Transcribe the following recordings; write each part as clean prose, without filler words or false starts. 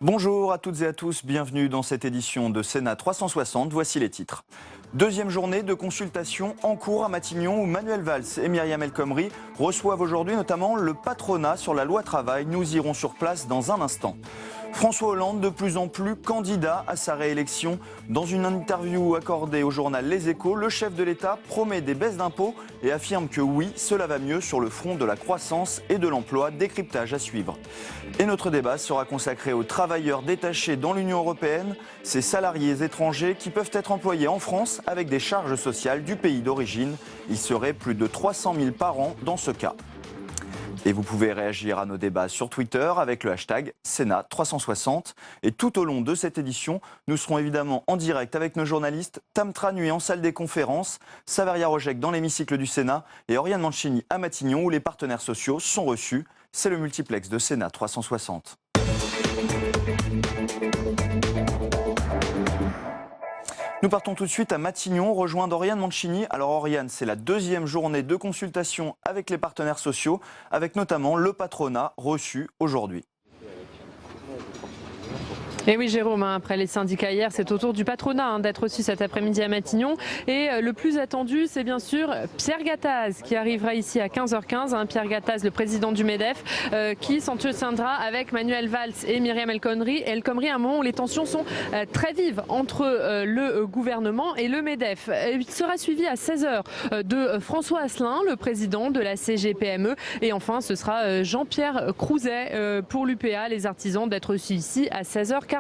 Bonjour à toutes et à tous, bienvenue dans cette édition de Sénat 360, voici les titres. Deuxième journée de consultation en cours à Matignon où Manuel Valls et Myriam El Khomri reçoivent aujourd'hui notamment le patronat sur la loi travail. Nous irons sur place dans un instant. François Hollande de plus en plus candidat à sa réélection. Dans une interview accordée au journal Les Échos, le chef de l'État promet des baisses d'impôts et affirme que oui, cela va mieux sur le front de la croissance et de l'emploi. Décryptage à suivre. Et notre débat sera consacré aux travailleurs détachés dans l'Union européenne, ces salariés étrangers qui peuvent être employés en France avec des charges sociales du pays d'origine. Il serait plus de 300 000 par an dans ce cas. Et vous pouvez réagir à nos débats sur Twitter avec le hashtag Sénat360. Et tout au long de cette édition, nous serons évidemment en direct avec nos journalistes Tam Tranuy en salle des conférences, Saveria Rojek dans l'hémicycle du Sénat et Oriane Mancini à Matignon où les partenaires sociaux sont reçus. C'est le multiplex de Sénat 360. Nous partons tout de suite à Matignon, rejoindre Oriane Mancini. Alors Oriane, c'est la deuxième journée de consultation avec les partenaires sociaux, avec notamment le patronat reçu aujourd'hui. Et oui Jérôme, après les syndicats hier, c'est au tour du patronat d'être reçu cet après-midi à Matignon. Et le plus attendu, c'est bien sûr Pierre Gattaz qui arrivera ici à 15h15. Pierre Gattaz, le président du MEDEF, qui s'entretiendra avec Manuel Valls et Myriam El Khomri. À un moment où les tensions sont très vives entre le gouvernement et le MEDEF. Il sera suivi à 16h de François Asselin, le président de la CGPME. Et enfin, ce sera Jean-Pierre Crouzet pour l'UPA, les artisans, d'être reçus ici à 16h45.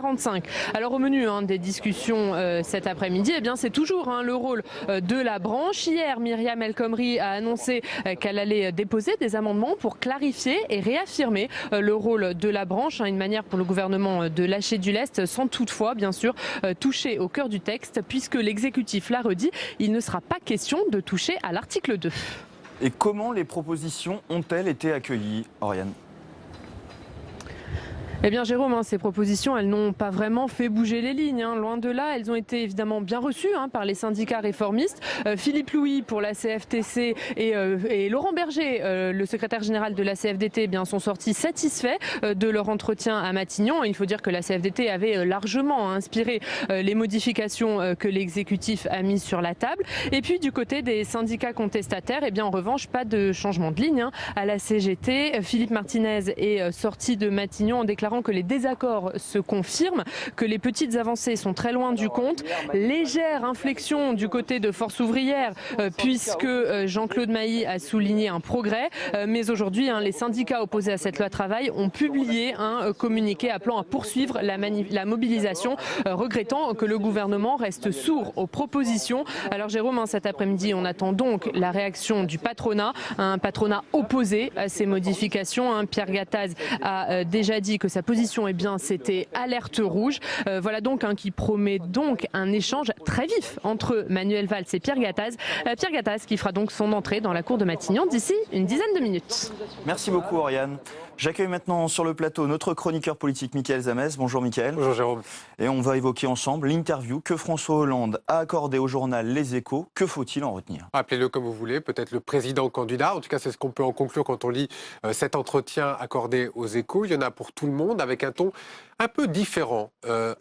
Alors au menu des discussions cet après-midi, c'est toujours le rôle de la branche. Hier, Myriam El Khomri a annoncé qu'elle allait déposer des amendements pour clarifier et réaffirmer le rôle de la branche. Une manière pour le gouvernement de lâcher du lest sans toutefois, bien sûr, toucher au cœur du texte, puisque l'exécutif l'a redit, il ne sera pas question de toucher à l'article 2. Et comment les propositions ont-elles été accueillies, Oriane ? Eh bien Jérôme, ces propositions, elles n'ont pas vraiment fait bouger les lignes. Loin de là, elles ont été évidemment bien reçues par les syndicats réformistes. Philippe Louis pour la CFTC et Laurent Berger, le secrétaire général de la CFDT, sont sortis satisfaits de leur entretien à Matignon. Il faut dire que la CFDT avait largement inspiré les modifications que l'exécutif a mises sur la table. Et puis du côté des syndicats contestataires, en revanche, pas de changement de ligne. À la CGT, Philippe Martinez est sorti de Matignon en déclarant que les désaccords se confirment, que les petites avancées sont très loin du compte. Légère inflexion du côté de Force ouvrière, puisque Jean-Claude Mailly a souligné un progrès. Mais aujourd'hui, les syndicats opposés à cette loi travail ont publié un communiqué appelant à poursuivre la mobilisation, regrettant que le gouvernement reste sourd aux propositions. Alors Jérôme, cet après-midi, on attend donc la réaction du patronat, un patronat opposé à ces modifications. Pierre Gattaz a déjà dit que sa position, c'était alerte rouge. Voilà donc qui promet donc un échange très vif entre Manuel Valls et Pierre Gattaz. Pierre Gattaz qui fera donc son entrée dans la cour de Matignon d'ici une dizaine de minutes. Merci beaucoup Oriane. J'accueille maintenant sur le plateau notre chroniqueur politique Mickaël Zamès. Bonjour Mickaël. Bonjour Jérôme. Et on va évoquer ensemble l'interview que François Hollande a accordée au journal Les Échos. Que faut-il en retenir ? Appelez-le comme vous voulez, peut-être le président candidat. En tout cas, c'est ce qu'on peut en conclure quand on lit cet entretien accordé aux Échos. Il y en a pour tout le monde, avec un ton un peu différent.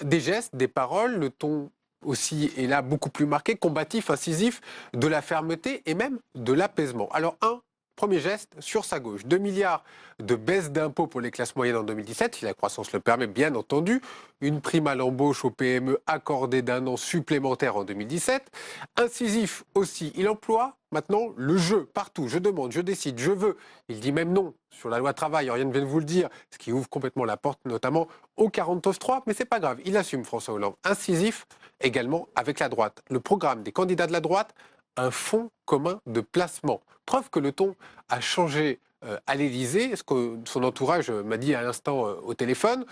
Des gestes, des paroles, le ton aussi est là beaucoup plus marqué, combatif, incisif, de la fermeté et même de l'apaisement. Alors premier geste sur sa gauche, 2 milliards de baisse d'impôts pour les classes moyennes en 2017, si la croissance le permet bien entendu, une prime à l'embauche aux PME accordée d'1 an supplémentaire en 2017, incisif aussi, il emploie maintenant le jeu partout, je demande, je décide, je veux, il dit même non sur la loi travail, Oriane vient de vous le dire, ce qui ouvre complètement la porte notamment au 49.3, mais c'est pas grave, il assume François Hollande, incisif également avec la droite, le programme des candidats de la droite, un fonds commun de placement. Preuve que le ton a changé à l'Élysée, ce que son entourage m'a dit à l'instant au téléphone.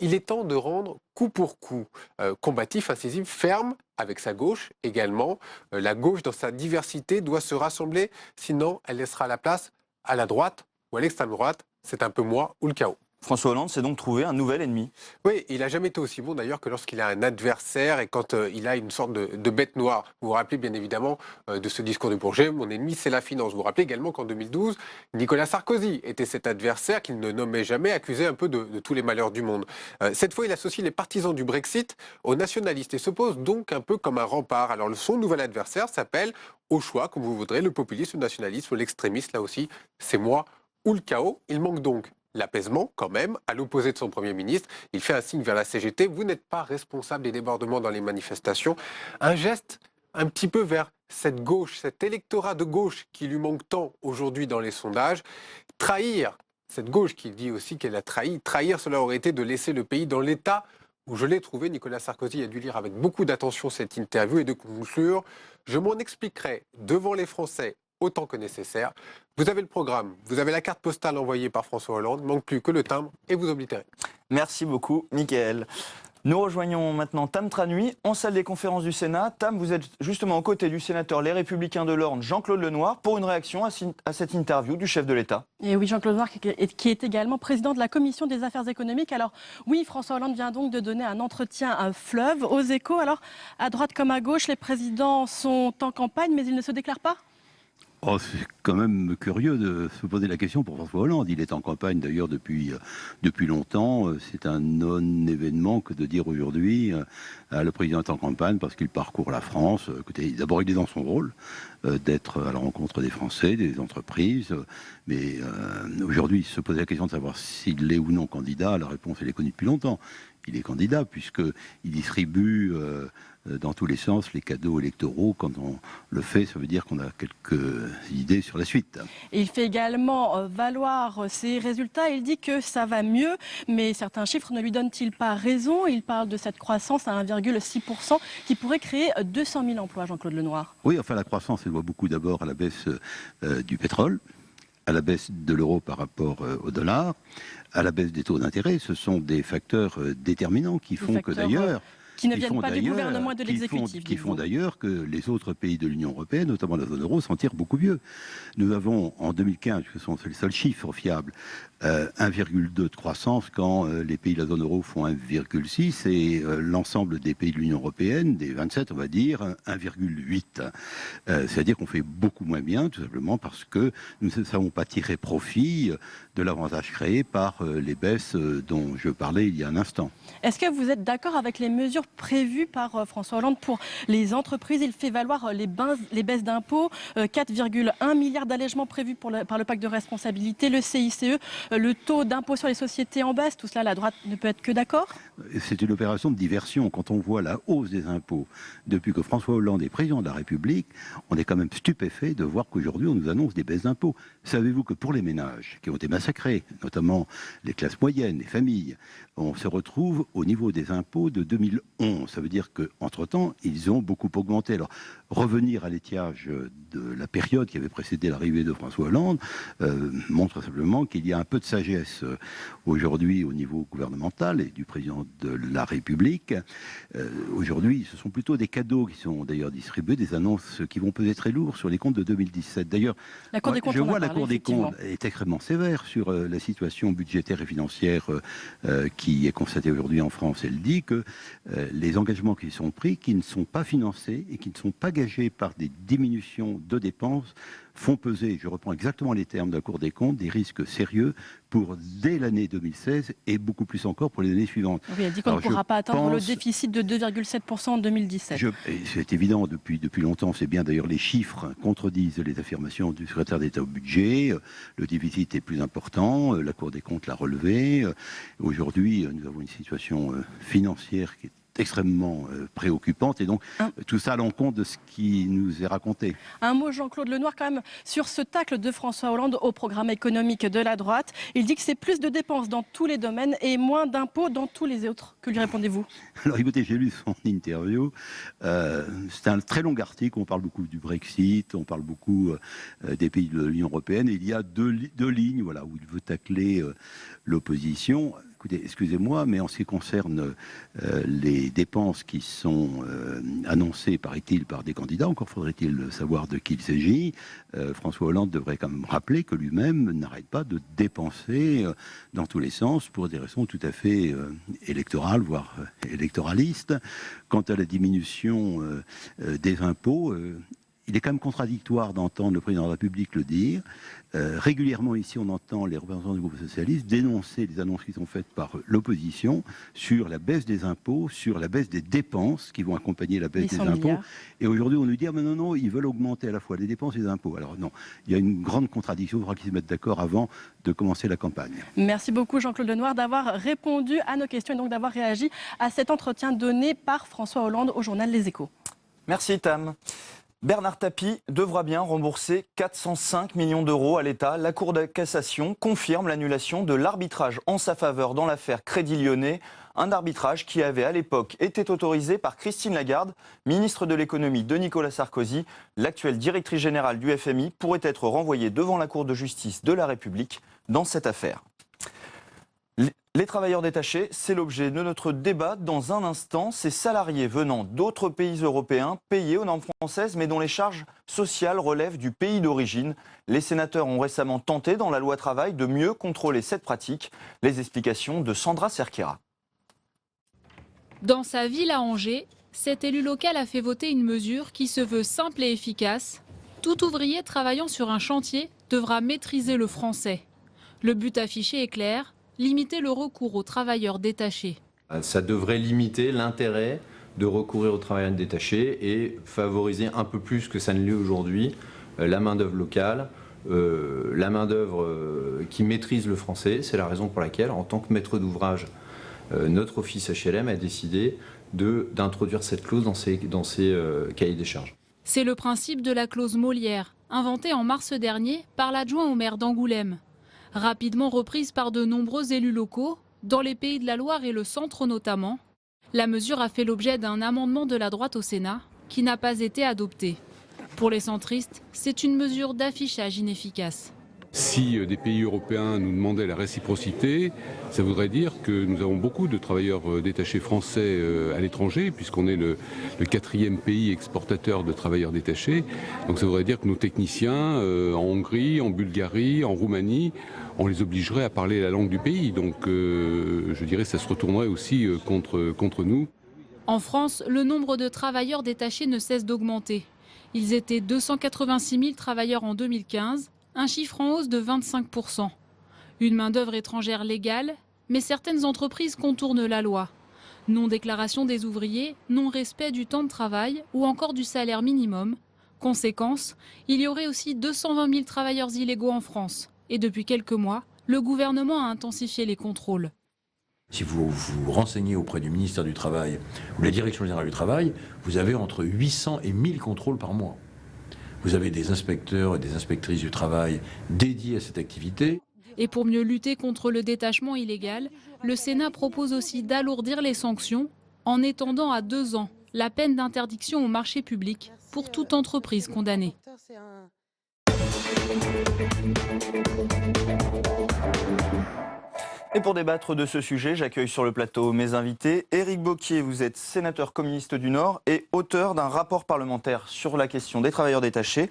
Il est temps de rendre coup pour coup combatif, incisif, ferme avec sa gauche également. La gauche, dans sa diversité, doit se rassembler, sinon elle laissera la place à la droite ou à l'extrême droite. C'est un peu moi ou le chaos. François Hollande s'est donc trouvé un nouvel ennemi. Oui, il n'a jamais été aussi bon d'ailleurs que lorsqu'il a un adversaire et quand il a une sorte de bête noire. Vous vous rappelez bien évidemment de ce discours de Bourget, mon ennemi c'est la finance. Vous vous rappelez également qu'en 2012, Nicolas Sarkozy était cet adversaire qu'il ne nommait jamais, accusé un peu de tous les malheurs du monde. Cette fois, il associe les partisans du Brexit aux nationalistes et se pose donc un peu comme un rempart. Alors son nouvel adversaire s'appelle, au choix, comme vous voudrez, le populisme, le nationalisme, l'extrémiste, là aussi, c'est moi ou le chaos. Il manque donc l'apaisement, quand même, à l'opposé de son Premier ministre. Il fait un signe vers la CGT. Vous n'êtes pas responsable des débordements dans les manifestations. Un geste un petit peu vers cette gauche, cet électorat de gauche qui lui manque tant aujourd'hui dans les sondages. Trahir cette gauche qui dit aussi qu'elle a trahi. Trahir, cela aurait été de laisser le pays dans l'état où je l'ai trouvé. Nicolas Sarkozy a dû lire avec beaucoup d'attention cette interview et de conclure. Je m'en expliquerai devant les Français autant que nécessaire. Vous avez le programme, vous avez la carte postale envoyée par François Hollande, il ne manque plus que le timbre et vous oblitérez. Merci beaucoup, Mickaël. Nous rejoignons maintenant Tam Tranui en salle des conférences du Sénat. Tam, vous êtes justement aux côtés du sénateur Les Républicains de l'Orne, Jean-Claude Lenoir, pour une réaction à cette interview du chef de l'État. Et oui, Jean-Claude Lenoir qui est également président de la Commission des affaires économiques. Alors oui, François Hollande vient donc de donner un entretien à Fleuve, aux Échos. Alors à droite comme à gauche, les présidents sont en campagne, mais ils ne se déclarent pas. Oh, c'est quand même curieux de se poser la question pour François Hollande. Il est en campagne d'ailleurs depuis longtemps. C'est un non-événement que de dire aujourd'hui le président est en campagne parce qu'il parcourt la France. Écoutez, d'abord il est dans son rôle d'être à la rencontre des Français, des entreprises. Mais aujourd'hui, se poser la question de savoir s'il est ou non candidat, la réponse elle est connue depuis longtemps. Il est candidat puisqu'il distribue dans tous les sens les cadeaux électoraux. Quand on le fait, ça veut dire qu'on a quelques idées sur la suite. Et il fait également valoir ses résultats. Il dit que ça va mieux, mais certains chiffres ne lui donnent-ils pas raison? Il parle de cette croissance à 1,6% qui pourrait créer 200 000 emplois, Jean-Claude Lenoir. Oui, enfin la croissance, elle doit beaucoup d'abord à la baisse du pétrole, à la baisse de l'euro par rapport au dollar, à la baisse des taux d'intérêt. Ce sont des facteurs déterminants qui font que d'ailleurs... Qui ne viennent pas du gouvernement et de l'exécutif. Qui font d'ailleurs que les autres pays de l'Union européenne, notamment la zone euro, s'en tirent beaucoup mieux. Nous avons en 2015, ce sont les seuls chiffres fiables, 1,2 de croissance quand les pays de la zone euro font 1,6 et l'ensemble des pays de l'Union européenne, des 27 on va dire, 1,8. C'est-à-dire qu'on fait beaucoup moins bien, tout simplement parce que nous ne savons pas tirer profit de l'avantage créé par les baisses dont je parlais il y a un instant. Est-ce que vous êtes d'accord avec les mesures prévues par François Hollande pour les entreprises? Il fait valoir les baisses d'impôts, 4,1 milliards d'allègements prévus par le pacte de responsabilité, le CICE, le taux d'impôt sur les sociétés en baisse. Tout cela, la droite ne peut être que d'accord? C'est une opération de diversion. Quand on voit la hausse des impôts depuis que François Hollande est président de la République, on est quand même stupéfait de voir qu'aujourd'hui on nous annonce des baisses d'impôts. Savez-vous que pour les ménages qui ont été massacrés, notamment les classes moyennes, les familles, on se retrouve au niveau des impôts de 2011. Ça veut dire qu'entre-temps, ils ont beaucoup augmenté. Alors, revenir à l'étiage de la période qui avait précédé l'arrivée de François Hollande montre simplement qu'il y a un peu de sagesse aujourd'hui au niveau gouvernemental et du président de la République. Aujourd'hui, ce sont plutôt des cadeaux qui sont d'ailleurs distribués, des annonces qui vont peser très lourd sur les comptes de 2017. D'ailleurs, je vois la Cour des comptes est extrêmement sévère sur la situation budgétaire et financière qui est constatée aujourd'hui en France. Elle dit que les engagements qui sont pris, qui ne sont pas financés et qui ne sont pas gagés par des diminutions de dépenses, font peser, je reprends exactement les termes de la Cour des comptes, des risques sérieux pour dès l'année 2016 et beaucoup plus encore pour les années suivantes. Oui, elle dit qu'on ne pourra pas atteindre le déficit de 2,7% en 2017. C'est évident depuis longtemps, c'est bien d'ailleurs les chiffres contredisent les affirmations du secrétaire d'État au budget. Le déficit est plus important, la Cour des comptes l'a relevé. Aujourd'hui, nous avons une situation financière qui est extrêmement préoccupante et donc tout ça à l'encontre de ce qui nous est raconté. Un mot, Jean-Claude Lenoir, quand même, sur ce tacle de François Hollande au programme économique de la droite. Il dit que c'est plus de dépenses dans tous les domaines et moins d'impôts dans tous les autres. Que lui répondez-vous? Alors écoutez, j'ai lu son interview. C'est un très long article, on parle beaucoup du Brexit, on parle beaucoup des pays de l'Union européenne et il y a deux lignes voilà, où il veut tacler l'opposition. écoutez, excusez-moi, mais en ce qui concerne les dépenses qui sont annoncées, paraît-il, par des candidats, encore faudrait-il savoir de qui il s'agit, François Hollande devrait quand même rappeler que lui-même n'arrête pas de dépenser dans tous les sens pour des raisons tout à fait électorales, voire électoralistes. Quant à la diminution des impôts, il est quand même contradictoire d'entendre le président de la République le dire. Régulièrement ici, on entend les représentants du groupe socialiste dénoncer les annonces qui sont faites par l'opposition sur la baisse des impôts, sur la baisse des dépenses qui vont accompagner la baisse des impôts. Milliards. Et aujourd'hui, on nous dit mais non, ils veulent augmenter à la fois les dépenses et les impôts. Alors non, il y a une grande contradiction. Il faudra qu'ils se mettent d'accord avant de commencer la campagne. Merci beaucoup Jean-Claude Lenoir d'avoir répondu à nos questions et donc d'avoir réagi à cet entretien donné par François Hollande au journal Les Échos. Merci Tam. Bernard Tapie devra bien rembourser 405 millions d'euros à l'État. La Cour de cassation confirme l'annulation de l'arbitrage en sa faveur dans l'affaire Crédit Lyonnais. Un arbitrage qui avait à l'époque été autorisé par Christine Lagarde, ministre de l'économie de Nicolas Sarkozy. L'actuelle directrice générale du FMI pourrait être renvoyée devant la Cour de justice de la République dans cette affaire. Les travailleurs détachés, c'est l'objet de notre débat. Dans un instant, ces salariés venant d'autres pays européens, payés aux normes françaises, mais dont les charges sociales relèvent du pays d'origine. Les sénateurs ont récemment tenté, dans la loi travail, de mieux contrôler cette pratique. Les explications de Sandra Cerquera. Dans sa ville à Angers, cet élu local a fait voter une mesure qui se veut simple et efficace. Tout ouvrier travaillant sur un chantier devra maîtriser le français. Le but affiché est clair. Limiter le recours aux travailleurs détachés. Ça devrait limiter l'intérêt de recourir aux travailleurs détachés et favoriser un peu plus que ça ne l'est aujourd'hui la main-d'œuvre locale, la main-d'œuvre qui maîtrise le français. C'est la raison pour laquelle, en tant que maître d'ouvrage, notre office HLM a décidé d'introduire cette clause dans ses cahiers des charges. C'est le principe de la clause Molière, inventée en mars dernier par l'adjoint au maire d'Angoulême. Rapidement reprise par de nombreux élus locaux, dans les Pays de la Loire et le centre notamment, la mesure a fait l'objet d'un amendement de la droite au Sénat qui n'a pas été adopté. Pour les centristes, c'est une mesure d'affichage inefficace. Si des pays européens nous demandaient la réciprocité, ça voudrait dire que nous avons beaucoup de travailleurs détachés français à l'étranger, puisqu'on est le 4e pays exportateur de travailleurs détachés. Donc ça voudrait dire que nos techniciens en Hongrie, en Bulgarie, en Roumanie, on les obligerait à parler la langue du pays. Donc je dirais que ça se retournerait aussi contre nous. En France, le nombre de travailleurs détachés ne cesse d'augmenter. Ils étaient 286 000 travailleurs en 2015. Un chiffre en hausse de 25%. Une main-d'œuvre étrangère légale, mais certaines entreprises contournent la loi. Non-déclaration des ouvriers, non-respect du temps de travail ou encore du salaire minimum. Conséquence, il y aurait aussi 220 000 travailleurs illégaux en France. Et depuis quelques mois, le gouvernement a intensifié les contrôles. Si vous vous renseignez auprès du ministère du Travail ou de la Direction générale du Travail, vous avez entre 800 et 1000 contrôles par mois. Vous avez des inspecteurs et des inspectrices du travail dédiés à cette activité. Et pour mieux lutter contre le détachement illégal, le Sénat propose aussi d'alourdir les sanctions en étendant à 2 ans la peine d'interdiction au marché public pour toute entreprise condamnée. Et pour débattre de ce sujet, j'accueille sur le plateau mes invités. Éric Bocquier, vous êtes sénateur communiste du Nord et auteur d'un rapport parlementaire sur la question des travailleurs détachés.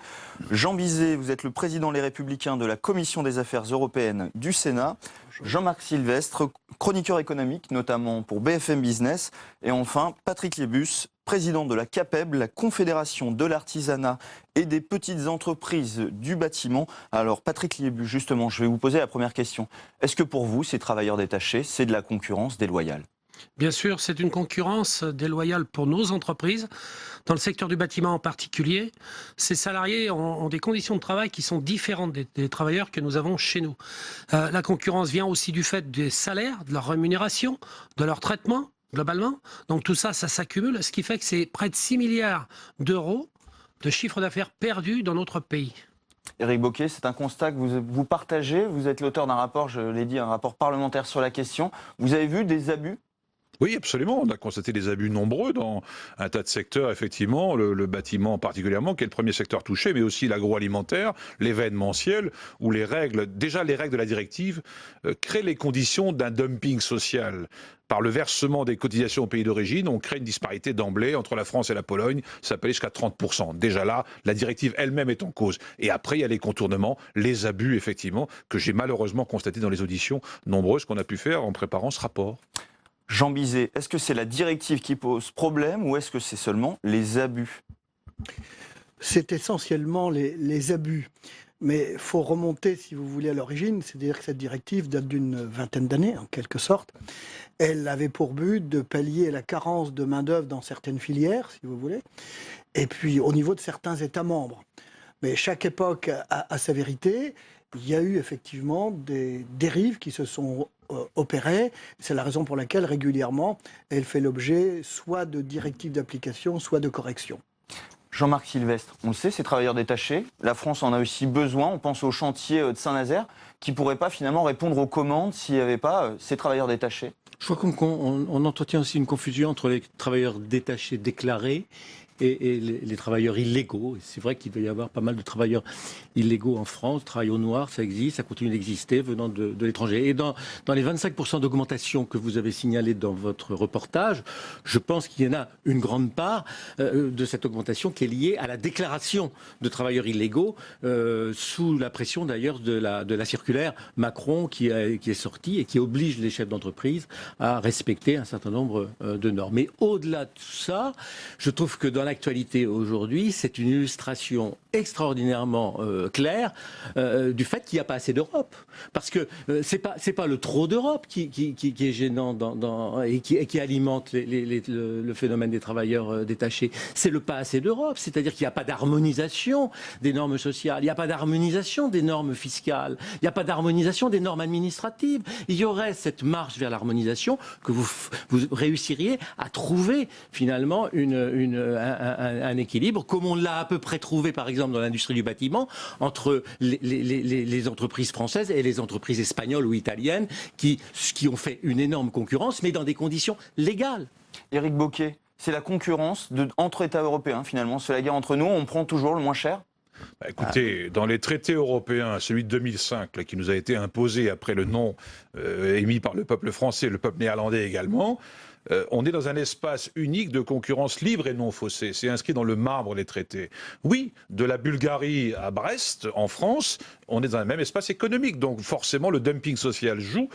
Jean Bizet, vous êtes le président Les Républicains de la Commission des Affaires européennes du Sénat. Jean-Marc Sylvestre, chroniqueur économique, notamment pour BFM Business. Et enfin, Patrick Liebus, président de la CAPEB, la Confédération de l'artisanat et des petites entreprises du bâtiment. Alors Patrick Liebus, justement, je vais vous poser la première question. Est-ce que pour vous, ces travailleurs détachés, c'est de la concurrence déloyale ? Bien sûr, c'est une concurrence déloyale pour nos entreprises, dans le secteur du bâtiment en particulier. Ces salariés ont des conditions de travail qui sont différentes des travailleurs que nous avons chez nous. La concurrence vient aussi du fait des salaires, de leur rémunération, de leur traitement, globalement. Donc tout ça, ça s'accumule, ce qui fait que c'est près de 6 milliards d'euros de chiffre d'affaires perdu dans notre pays. Éric Bocquier, c'est un constat que vous partagez. Vous êtes l'auteur d'un rapport, je l'ai dit, un rapport parlementaire sur la question. Vous avez vu des abus ? Oui, absolument. On a constaté des abus nombreux dans un tas de secteurs, effectivement, le bâtiment particulièrement, qui est le premier secteur touché, mais aussi l'agroalimentaire, l'événementiel, où les règles de la directive créent les conditions d'un dumping social. Par le versement des cotisations au pays d'origine, on crée une disparité d'emblée entre la France et la Pologne, ça peut aller jusqu'à 30%. Déjà là, la directive elle-même est en cause. Et après, il y a les contournements, les abus, effectivement, que j'ai malheureusement constatés dans les auditions nombreuses qu'on a pu faire en préparant ce rapport. Jean Bizet, est-ce que c'est la directive qui pose problème ou est-ce que c'est seulement les abus? C'est essentiellement les abus. Mais il faut remonter, si vous voulez, à l'origine. C'est-à-dire que cette directive date d'une vingtaine d'années, en quelque sorte. Elle avait pour but de pallier la carence de main-d'œuvre dans certaines filières, si vous voulez, et puis au niveau de certains États membres. Mais chaque époque a sa vérité. Il y a eu effectivement des dérives qui se sont opérées. C'est la raison pour laquelle, régulièrement, elle fait l'objet soit de directives d'application, soit de corrections. Jean-Marc Sylvestre, on le sait, ces travailleurs détachés, la France en a aussi besoin. On pense au chantier de Saint-Nazaire, qui ne pourrait pas finalement répondre aux commandes s'il n'y avait pas ces travailleurs détachés. Je crois qu'on entretient aussi une confusion entre les travailleurs détachés déclarés et les travailleurs illégaux. C'est vrai qu'il doit y avoir pas mal de travailleurs illégaux en France. Travail au noir, ça existe, ça continue d'exister venant de l'étranger. Et dans les 25% d'augmentation que vous avez signalé dans votre reportage, je pense qu'il y en a une grande part de cette augmentation qui est liée à la déclaration de travailleurs illégaux, sous la pression d'ailleurs de la circulaire Macron qui est sortie et qui oblige les chefs d'entreprise à respecter un certain nombre de normes. Mais au-delà de ça, je trouve que dans l'actualité aujourd'hui, c'est une illustration extraordinairement claire du fait qu'il n'y a pas assez d'Europe. Parce que c'est pas le trop d'Europe qui est gênant et qui alimente le phénomène des travailleurs détachés. C'est le pas assez d'Europe, c'est-à-dire qu'il n'y a pas d'harmonisation des normes sociales, il n'y a pas d'harmonisation des normes fiscales, il n'y a pas d'harmonisation des normes administratives. Il y aurait cette marche vers l'harmonisation que vous réussiriez à trouver finalement un équilibre, comme on l'a à peu près trouvé par exemple dans l'industrie du bâtiment, entre les entreprises françaises et les entreprises espagnoles ou italiennes qui ont fait une énorme concurrence, mais dans des conditions légales. Éric Bocquet, c'est la concurrence entre États européens finalement, c'est la guerre entre nous, on prend toujours le moins cher? Écoutez, dans les traités européens, celui de 2005, là, qui nous a été imposé après le nom émis par le peuple français, le peuple néerlandais également, on est dans un espace unique de concurrence libre et non faussée. C'est inscrit dans le marbre des traités. Oui, de la Bulgarie à Brest, en France, on est dans un même espace économique. Donc forcément, le dumping social joue.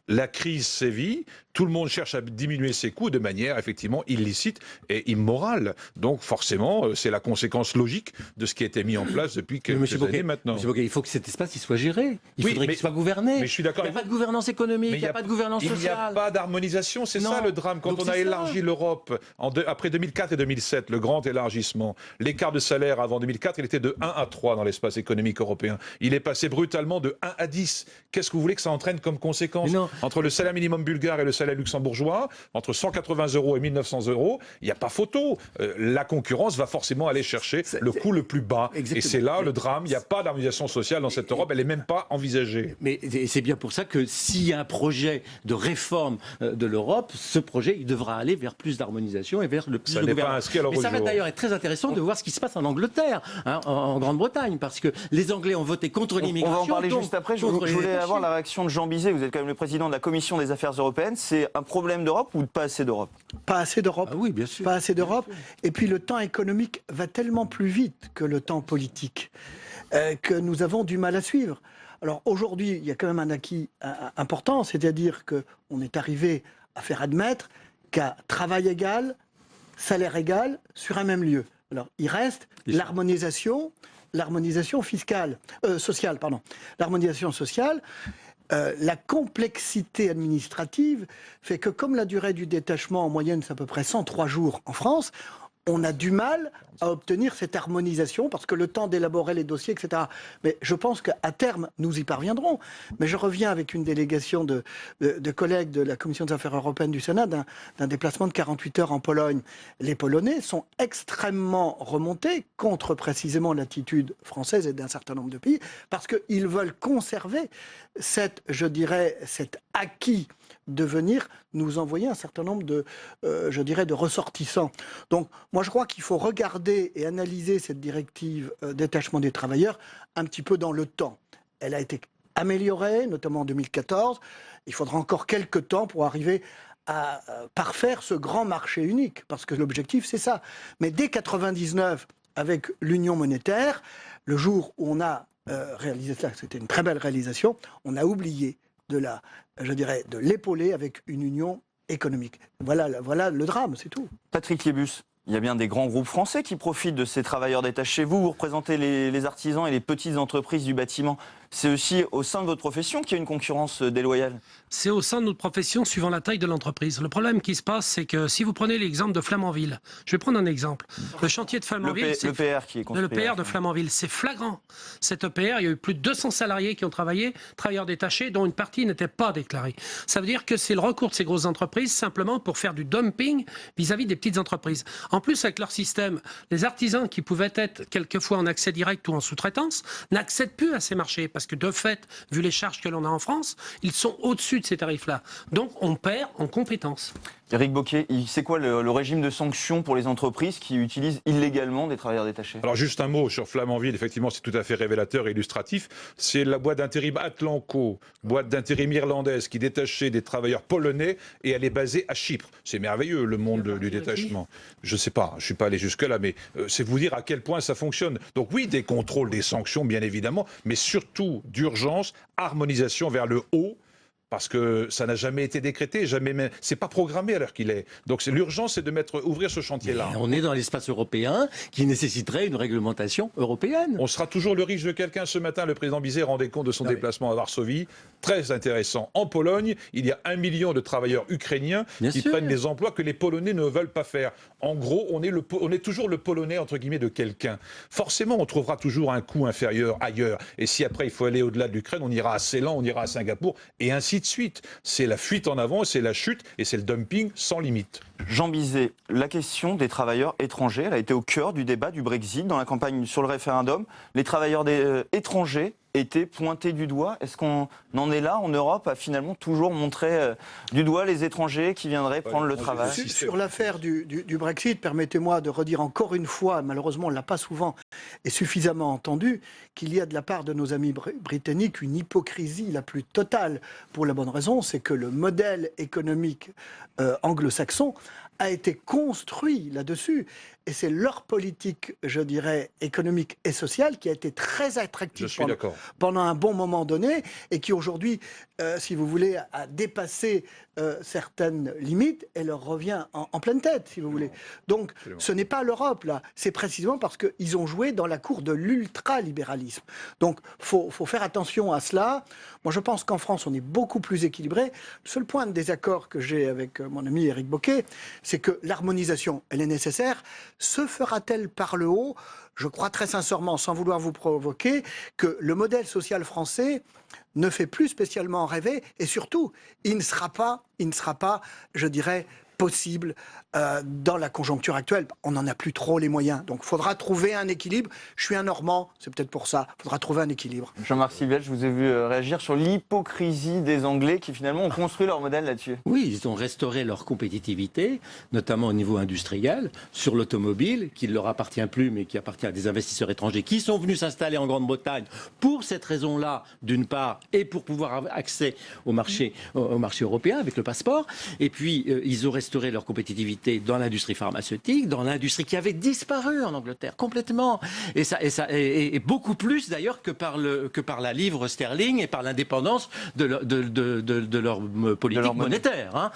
La crise sévit, tout le monde cherche à diminuer ses coûts de manière effectivement illicite et immorale. Donc forcément, c'est la conséquence logique de ce qui a été mis en place depuis quelques années maintenant. Monsieur Bocquet, il faut que cet espace il soit géré. Il faudrait qu'il soit gouverné. Mais je suis d'accord. Il n'y a pas de gouvernance économique, il n'y a pas de gouvernance sociale. Il n'y a pas d'harmonisation, c'est ça le drame. Quand on a élargi l'Europe, après 2004 et 2007, le grand élargissement, l'écart de salaire avant 2004, il était de 1 à 3 dans l'espace économique européen. Il est passé brutalement de 1 à 10. Qu'est-ce que vous voulez que ça entraîne comme conséquence? Entre le salaire minimum bulgare et le salaire luxembourgeois, entre 180 € et 1900 €, il n'y a pas photo. La concurrence va forcément aller chercher le coût le plus bas. Exactement. Et c'est là le drame. Il n'y a pas d'harmonisation sociale dans cette Europe. Elle n'est même pas envisagée. Mais c'est bien pour ça que s'il y a un projet de réforme de l'Europe, ce projet il devra aller vers plus d'harmonisation et vers le plus de gouvernance. Mais ça va d'ailleurs être très intéressant de voir ce qui se passe en Angleterre, en Grande-Bretagne, parce que les Anglais ont voté contre l'immigration. On va en parler juste après. Je voulais avoir la réaction de Jean Bizet. Vous êtes quand même le président de la Commission des affaires européennes. C'est un problème d'Europe ou de pas assez d'Europe? Pas assez d'Europe. Ah oui, bien sûr. Pas assez d'Europe. Et puis le temps économique va tellement plus vite que le temps politique que nous avons du mal à suivre. Alors aujourd'hui, il y a quand même un acquis important, c'est-à-dire qu'on est arrivé à faire admettre qu'à travail égal, salaire égal, sur un même lieu. Alors il reste l'harmonisation fiscale, sociale, pardon. L'harmonisation sociale. La complexité administrative fait que comme la durée du détachement en moyenne c'est à peu près 103 jours en France, on a du mal à obtenir cette harmonisation parce que le temps d'élaborer les dossiers, etc. Mais je pense qu'à terme, nous y parviendrons. Mais je reviens avec une délégation de collègues de la Commission des affaires européennes du Sénat d'un déplacement de 48 heures en Pologne. Les Polonais sont extrêmement remontés contre précisément l'attitude française et d'un certain nombre de pays parce qu'ils veulent conserver cet acquis de venir nous envoyer un certain nombre de, je dirais, de ressortissants. Donc, moi, je crois qu'il faut regarder et analyser cette directive détachement des travailleurs un petit peu dans le temps. Elle a été améliorée, notamment en 2014. Il faudra encore quelques temps pour arriver à parfaire ce grand marché unique, parce que l'objectif, c'est ça. Mais dès 1999, avec l'union monétaire, le jour où on a réalisé ça, c'était une très belle réalisation, on a oublié de l'épauler avec une union économique. Voilà le drame, c'est tout. Patrick Liebus, il y a bien des grands groupes français qui profitent de ces travailleurs détachés. Vous représentez les artisans et les petites entreprises du bâtiment. C'est aussi au sein de votre profession qu'il y a une concurrence déloyale? C'est au sein de notre profession, suivant la taille de l'entreprise. Le problème qui se passe, c'est que si vous prenez l'exemple de Flamanville, je vais prendre un exemple. Le chantier de Flamanville, l'EPR qui est construit. L'EPR de Flamanville, c'est flagrant. Cet EPR, il y a eu plus de 200 salariés qui ont travaillé, travailleurs détachés, dont une partie n'était pas déclarée. Ça veut dire que c'est le recours de ces grosses entreprises simplement pour faire du dumping vis-à-vis des petites entreprises. En plus, avec leur système, les artisans qui pouvaient être quelquefois en accès direct ou en sous-traitance n'accèdent plus à ces marchés parce que de fait, vu les charges que l'on a en France, ils sont au-dessus de ces tarifs-là. Donc on perd en compétences. Éric Bocquet, c'est quoi le régime de sanctions pour les entreprises qui utilisent illégalement des travailleurs détachés? Alors juste un mot sur Flamanville, effectivement c'est tout à fait révélateur et illustratif. C'est la boîte d'intérim Atlanco, boîte d'intérim irlandaise qui détachait des travailleurs polonais et elle est basée à Chypre. C'est merveilleux le monde du détachement. Je ne sais pas, je ne suis pas allé jusque-là, mais c'est vous dire à quel point ça fonctionne. Donc oui, des contrôles, des sanctions bien évidemment, mais surtout d'urgence, harmonisation vers le haut. Parce que ça n'a jamais été décrété, c'est pas programmé à l'heure qu'il est. Donc l'urgence, c'est de ouvrir ce chantier-là. On est dans l'espace européen qui nécessiterait une réglementation européenne. On sera toujours le riche de quelqu'un. Ce matin, le président Bizet rendait compte de son déplacement à Varsovie. Très intéressant. En Pologne, il y a 1 million de travailleurs ukrainiens qui prennent des emplois que les Polonais ne veulent pas faire. En gros, on est toujours le Polonais, entre guillemets, de quelqu'un. Forcément, on trouvera toujours un coût inférieur ailleurs. Et si après, il faut aller au-delà de l'Ukraine, on ira à Ceylan, on ira à Singapour, et ainsi de suite. C'est la fuite en avant, c'est la chute, et c'est le dumping sans limite. Jean Bizet, la question des travailleurs étrangers, elle a été au cœur du débat du Brexit dans la campagne sur le référendum. Les travailleurs étrangers étaient pointés du doigt. Est-ce qu'on en est là en Europe à finalement toujours montrer du doigt les étrangers qui viendraient prendre le travail? Sur l'affaire du Brexit, permettez-moi de redire encore une fois, malheureusement on ne l'a pas souvent et suffisamment entendu, qu'il y a de la part de nos amis britanniques une hypocrisie la plus totale, pour la bonne raison, c'est que le modèle économique anglo-saxon a été construit là-dessus. Et c'est leur politique, je dirais, économique et sociale qui a été très attractive pendant un bon moment donné et qui aujourd'hui, si vous voulez, a dépassé certaines limites et leur revient en pleine tête, si vous voulez. Donc, ce n'est pas l'Europe, là. C'est précisément parce qu'ils ont joué dans la cour de l'ultralibéralisme. Donc, faut faire attention à cela. Moi, je pense qu'en France, on est beaucoup plus équilibré. Le seul point de désaccord que j'ai avec mon ami Éric Bocquet, c'est que l'harmonisation, elle est nécessaire. Se fera-t-elle par le haut? Je crois très sincèrement, sans vouloir vous provoquer, que le modèle social français ne fait plus spécialement rêver et surtout, il ne sera pas, je dirais, possible dans la conjoncture actuelle. On n'en a plus trop les moyens. Donc il faudra trouver un équilibre. Je suis un Normand, c'est peut-être pour ça. Il faudra trouver un équilibre. Jean-Marc Sylvestre, je vous ai vu réagir sur l'hypocrisie des Anglais qui finalement ont construit leur modèle là-dessus. Oui, ils ont restauré leur compétitivité, notamment au niveau industriel, sur l'automobile, qui ne leur appartient plus, mais qui appartient à des investisseurs étrangers qui sont venus s'installer en Grande-Bretagne pour cette raison-là, d'une part, et pour pouvoir avoir accès au marché européen avec le passeport. Et puis, ils ont restauré leur compétitivité dans l'industrie pharmaceutique, dans l'industrie qui avait disparu en Angleterre complètement, et beaucoup plus d'ailleurs que par la livre sterling et par l'indépendance de leur politique monétaire. Hein.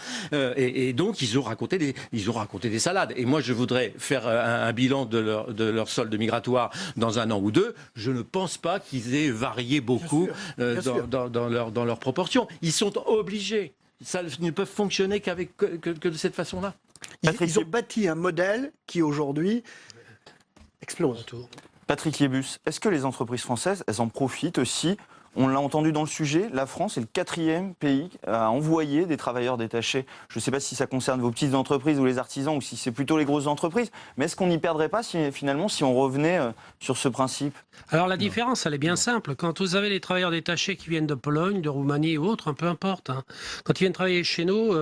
Et donc ils ont raconté des salades. Et moi je voudrais faire un bilan de leur solde migratoire dans 1 an ou 2. Je ne pense pas qu'ils aient varié beaucoup dans leurs proportions. Ils sont obligés. Ça ne peut fonctionner que de cette façon-là. Ils ont bâti un modèle qui aujourd'hui explose. Patrick Liebus, est-ce que les entreprises françaises, elles en profitent aussi On l'a entendu dans le sujet, la France est le 4e pays à envoyer des travailleurs détachés. Je ne sais pas si ça concerne vos petites entreprises ou les artisans ou si c'est plutôt les grosses entreprises, mais est-ce qu'on n'y perdrait pas finalement si on revenait sur ce principe? Alors la différence, elle est bien simple. Quand vous avez les travailleurs détachés qui viennent de Pologne, de Roumanie ou autres, peu importe, hein, quand ils viennent travailler chez nous,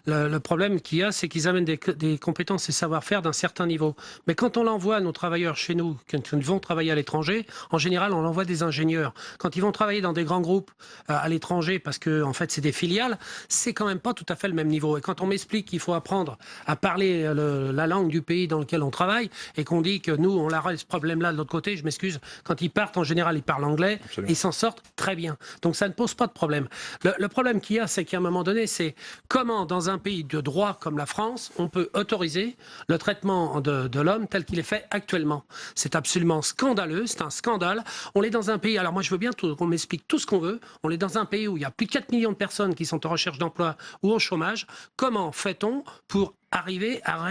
le problème qu'il y a, c'est qu'ils amènent des compétences et savoir-faire d'un certain niveau. Mais quand on l'envoie, nos travailleurs chez nous, quand ils vont travailler à l'étranger, en général, on envoie des ingénieurs. Quand ils vont travailler dans des grands groupes à l'étranger, parce que en fait c'est des filiales, c'est quand même pas tout à fait le même niveau. Et quand on m'explique qu'il faut apprendre à parler la langue du pays dans lequel on travaille, et qu'on dit que nous on a ce problème-là de l'autre côté, je m'excuse, quand ils partent en général ils parlent anglais, et ils s'en sortent très bien. Donc ça ne pose pas de problème. Le problème qu'il y a, c'est qu'à un moment donné, c'est comment dans un pays de droit comme la France, on peut autoriser le traitement de l'homme tel qu'il est fait actuellement. C'est absolument scandaleux, c'est un scandale. On est dans un pays, alors moi je veux bien qu'on explique tout ce qu'on veut. On est dans un pays où il y a plus de 4 millions de personnes qui sont en recherche d'emploi ou au chômage. Comment fait-on pour arriver à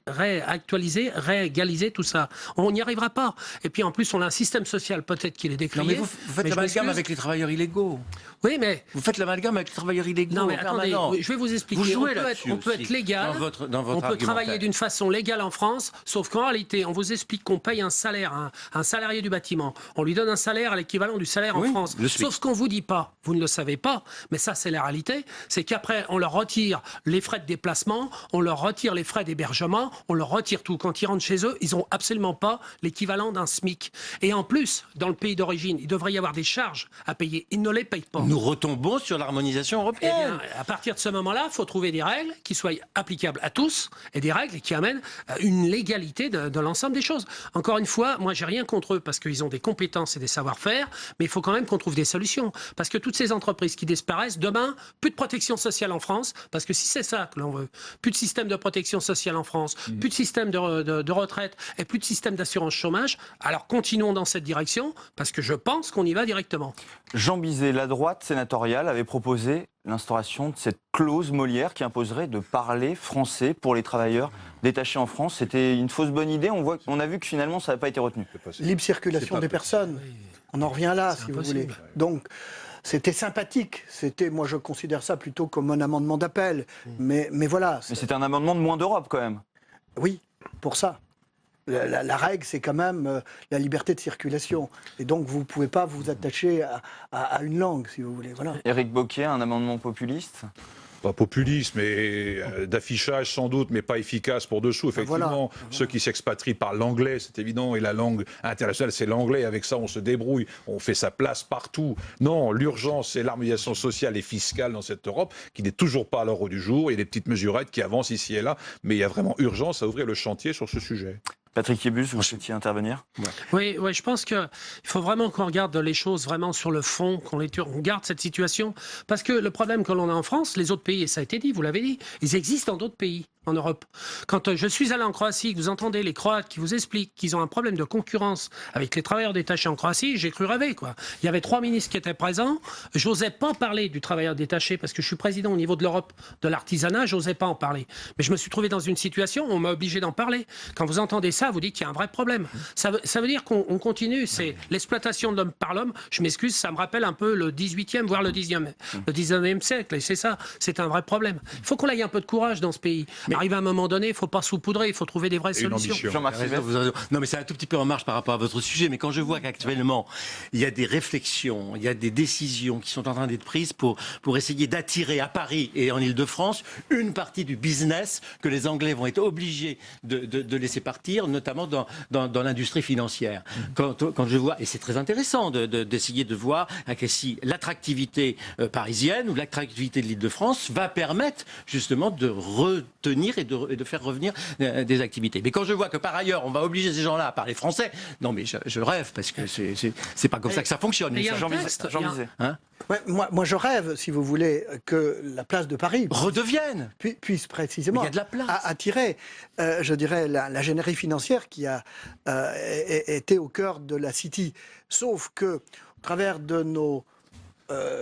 réactualiser, réégaliser tout ça? On n'y arrivera pas. Et puis en plus, on a un système social peut-être qu'il est décrié. Non, mais vous faites l'amalgame avec les travailleurs illégaux. Oui, mais... Vous faites l'amalgame avec les travailleurs illégaux. Non, mais attendez, je vais vous expliquer. Vous jouez on peut être légal, dans votre on peut travailler d'une façon légale en France, sauf qu'en réalité, on vous explique qu'on paye un salaire, un salarié du bâtiment. On lui donne un salaire à l'équivalent du salaire en France. Sauf ce qu'on vous dit pas, vous ne le savez pas, mais ça c'est la réalité, c'est qu'après, on leur retire les frais de déplacement, on leur retire les frais d'hébergement, on leur retire tout. Quand ils rentrent chez eux, ils n'ont absolument pas l'équivalent d'un SMIC. Et en plus, dans le pays d'origine, il devrait y avoir des charges à payer. Ils ne les payent pas. Nous retombons sur l'harmonisation européenne. Eh bien, à partir de ce moment-là, il faut trouver des règles qui soient applicables à tous et des règles qui amènent une légalité de l'ensemble des choses. Encore une fois, moi, j'ai rien contre eux parce qu'ils ont des compétences et des savoir-faire, mais il faut quand même qu'on trouve des solutions. Parce que toutes ces entreprises qui disparaissent, demain, plus de protection sociale en France, parce que si c'est ça que l'on veut, plus de système de protection sociale en France, plus de système de retraite et plus de système d'assurance chômage, alors continuons dans cette direction, parce que je pense qu'on y va directement. Jean Bizet, la droite sénatoriale avait proposé l'instauration de cette clause Molière qui imposerait de parler français pour les travailleurs détachés en France. C'était une fausse bonne idée. On a vu que finalement ça n'a pas été retenu. Libre circulation des personnes. On en revient là, si vous voulez. Donc, c'était sympathique. Moi, je considère ça plutôt comme un amendement d'appel. Mais voilà. Mais c'était un amendement de moins d'Europe, quand même. Oui, pour ça. La règle, c'est quand même la liberté de circulation. Et donc, vous ne pouvez pas vous attacher à une langue, si vous voulez. Voilà. Éric Bocquet, un amendement populiste? Pas populiste, mais d'affichage sans doute, mais pas efficace pour dessous. Effectivement, ceux qui s'expatrient parlent l'anglais, c'est évident, et la langue internationale, c'est l'anglais. Avec ça, on se débrouille, on fait sa place partout. Non, l'urgence, c'est l'harmonisation sociale et fiscale dans cette Europe, qui n'est toujours pas à l'ordre du jour. Il y a des petites mesurettes qui avancent ici et là, mais il y a vraiment urgence à ouvrir le chantier sur ce sujet. Patrick Hébus, vous souhaitiez intervenir? Oui, je pense qu'il faut vraiment qu'on regarde les choses vraiment sur le fond, qu'on garde cette situation. Parce que le problème que l'on a en France, les autres pays, et ça a été dit, vous l'avez dit, ils existent dans d'autres pays en Europe. Quand je suis allé en Croatie, que vous entendez les Croates qui vous expliquent qu'ils ont un problème de concurrence avec les travailleurs détachés en Croatie, j'ai cru rêver, quoi. Il y avait 3 ministres qui étaient présents. J'osais pas parler du travailleur détaché parce que je suis président au niveau de l'Europe de l'artisanat, j'osais pas en parler. Mais je me suis trouvé dans une situation où on m'a obligé d'en parler. Quand vous entendez ça, vous dites qu'il y a un vrai problème. Ça veut dire qu'on continue. C'est l'exploitation de l'homme par l'homme. Je m'excuse, ça me rappelle un peu le 18e, voire le 19e siècle. Et c'est ça, c'est un vrai problème. Il faut qu'on ait un peu de courage dans ce pays. Mais arrive à un moment donné, il ne faut pas saupoudrer, il faut trouver des vraies solutions. Non, mais c'est un tout petit peu en marge par rapport à votre sujet. Mais quand je vois qu'actuellement, il y a des réflexions, il y a des décisions qui sont en train d'être prises pour essayer d'attirer à Paris et en Ile-de-France une partie du business que les Anglais vont être obligés de laisser partir, notamment dans l'industrie financière. Quand je vois, et c'est très intéressant d'essayer de voir si l'attractivité parisienne ou l'attractivité de l'Île-de-France va permettre justement de retenir et de faire revenir des activités. Mais quand je vois que par ailleurs on va obliger ces gens-là à parler français, non mais je rêve parce que c'est pas comme ça que ça fonctionne. Jean Bizet. Moi je rêve, si vous voulez, que la place de Paris redevienne, puisse précisément attirer, je dirais, l'ingénierie financière qui a été au cœur de la City. Sauf que, au travers de nos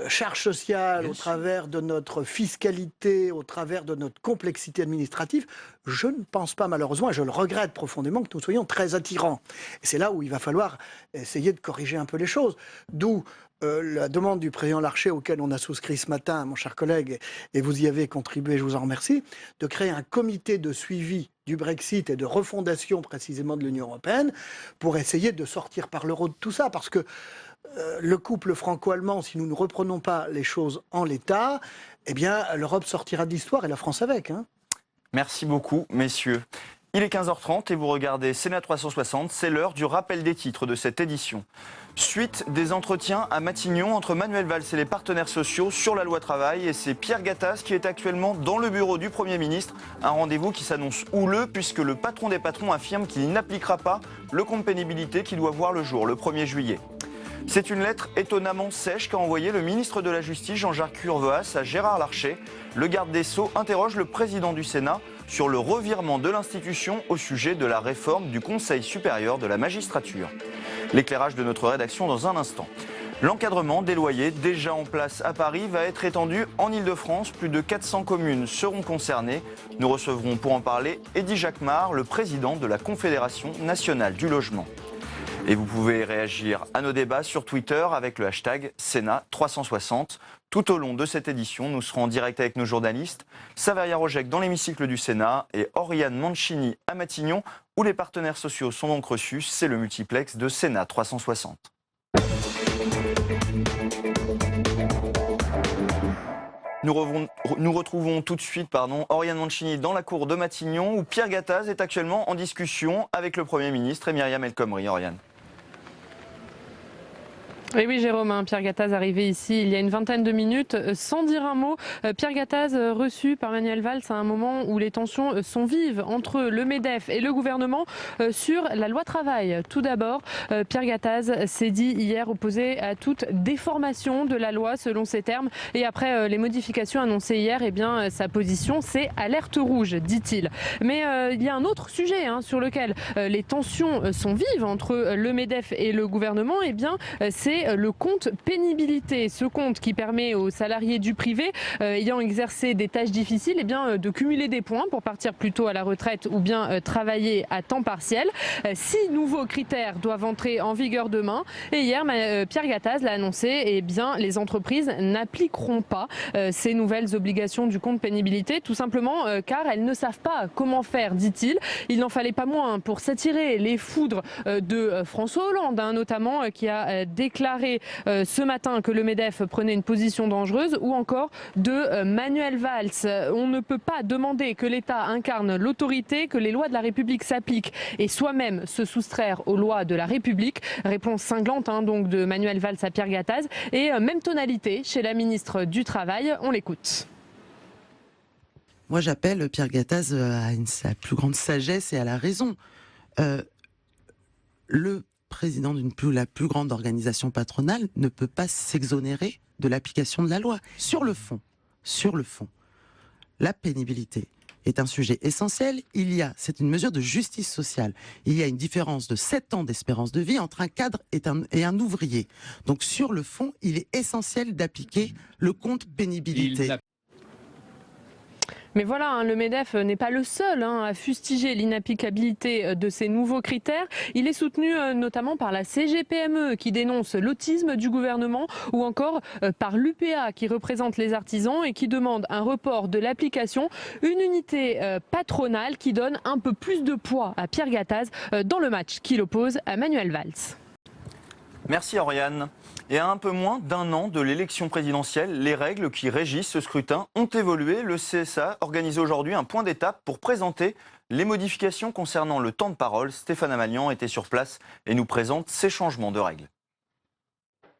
charge sociale, Bien au sûr. travers de notre fiscalité, au travers de notre complexité administrative, je ne pense pas malheureusement, et je le regrette profondément, que nous soyons très attirants. Et c'est là où il va falloir essayer de corriger un peu les choses. D'où la demande du président Larcher, auquel on a souscrit ce matin, mon cher collègue, et vous y avez contribué, je vous en remercie, de créer un comité de suivi du Brexit et de refondation précisément de l'Union européenne pour essayer de sortir par l'euro de tout ça. Parce que le couple franco-allemand, si nous ne reprenons pas les choses en l'état, eh bien l'Europe sortira de l'histoire et la France avec. Hein. Merci beaucoup, messieurs. Il est 15h30 et vous regardez Sénat 360. C'est l'heure du rappel des titres de cette édition. Suite des entretiens à Matignon entre Manuel Valls et les partenaires sociaux sur la loi travail. Et c'est Pierre Gattaz qui est actuellement dans le bureau du Premier ministre. Un rendez-vous qui s'annonce houleux puisque le patron des patrons affirme qu'il n'appliquera pas le compte pénibilité qui doit voir le jour le 1er juillet. C'est une lettre étonnamment sèche qu'a envoyée le ministre de la Justice Jean-Jacques Urvoas à Gérard Larcher. Le garde des Sceaux interroge le président du Sénat sur le revirement de l'institution au sujet de la réforme du Conseil supérieur de la magistrature. L'éclairage de notre rédaction dans un instant. L'encadrement des loyers déjà en place à Paris va être étendu en Ile-de-France. Plus de 400 communes seront concernées. Nous recevrons pour en parler Eddy Jacquemart, le président de la Confédération nationale du logement. Et vous pouvez réagir à nos débats sur Twitter avec le hashtag Sénat 360. Tout au long de cette édition, nous serons en direct avec nos journalistes, Saveria Rojek dans l'hémicycle du Sénat et Oriane Mancini à Matignon, où les partenaires sociaux sont donc reçus. C'est le multiplex de Sénat 360. Nous retrouvons tout de suite Oriane Mancini dans la cour de Matignon, où Pierre Gattaz est actuellement en discussion avec le Premier ministre et Myriam El Khomri. Oriane. Oui, Jérôme, Pierre Gattaz arrivé ici il y a une vingtaine de minutes sans dire un mot. Pierre Gattaz reçu par Manuel Valls à un moment où les tensions sont vives entre le MEDEF et le gouvernement sur la loi travail. Tout d'abord, Pierre Gattaz s'est dit hier opposé à toute déformation de la loi selon ses termes. Et après les modifications annoncées hier, eh bien, sa position c'est alerte rouge, dit-il. Mais il y a un autre sujet sur lequel les tensions sont vives entre le MEDEF et le gouvernement. Eh bien, c'est le compte pénibilité, ce compte qui permet aux salariés du privé ayant exercé des tâches difficiles de cumuler des points pour partir plus tôt à la retraite ou bien travailler à temps partiel. 6 nouveaux critères doivent entrer en vigueur demain et hier Pierre Gattaz l'a annoncé, les entreprises n'appliqueront pas ces nouvelles obligations du compte pénibilité, tout simplement car elles ne savent pas comment faire, dit-il. Il n'en fallait pas moins pour s'attirer les foudres de François Hollande, notamment, qui a déclaré ce matin que le MEDEF prenait une position dangereuse, ou encore de Manuel Valls. On ne peut pas demander que l'État incarne l'autorité, que les lois de la République s'appliquent et soi-même se soustraire aux lois de la République. Réponse cinglante donc de Manuel Valls à Pierre Gattaz. Et même tonalité chez la ministre du Travail. On l'écoute. Moi, j'appelle Pierre Gattaz à sa plus grande sagesse et à la raison. Le président la plus grande organisation patronale ne peut pas s'exonérer de l'application de la loi. Sur le fond, la pénibilité est un sujet essentiel. C'est une mesure de justice sociale. Il y a une différence de 7 ans d'espérance de vie entre un cadre et un ouvrier. Donc sur le fond, il est essentiel d'appliquer le compte pénibilité. Mais voilà, le MEDEF n'est pas le seul à fustiger l'inapplicabilité de ces nouveaux critères. Il est soutenu notamment par la CGPME qui dénonce l'autisme du gouvernement, ou encore par l'UPA qui représente les artisans et qui demande un report de l'application. Une unité patronale qui donne un peu plus de poids à Pierre Gattaz dans le match qu'il oppose à Manuel Valls. Merci Oriane. Et à un peu moins d'un an de l'élection présidentielle, les règles qui régissent ce scrutin ont évolué. Le CSA organise aujourd'hui un point d'étape pour présenter les modifications concernant le temps de parole. Stéphane Amalian était sur place et nous présente ces changements de règles.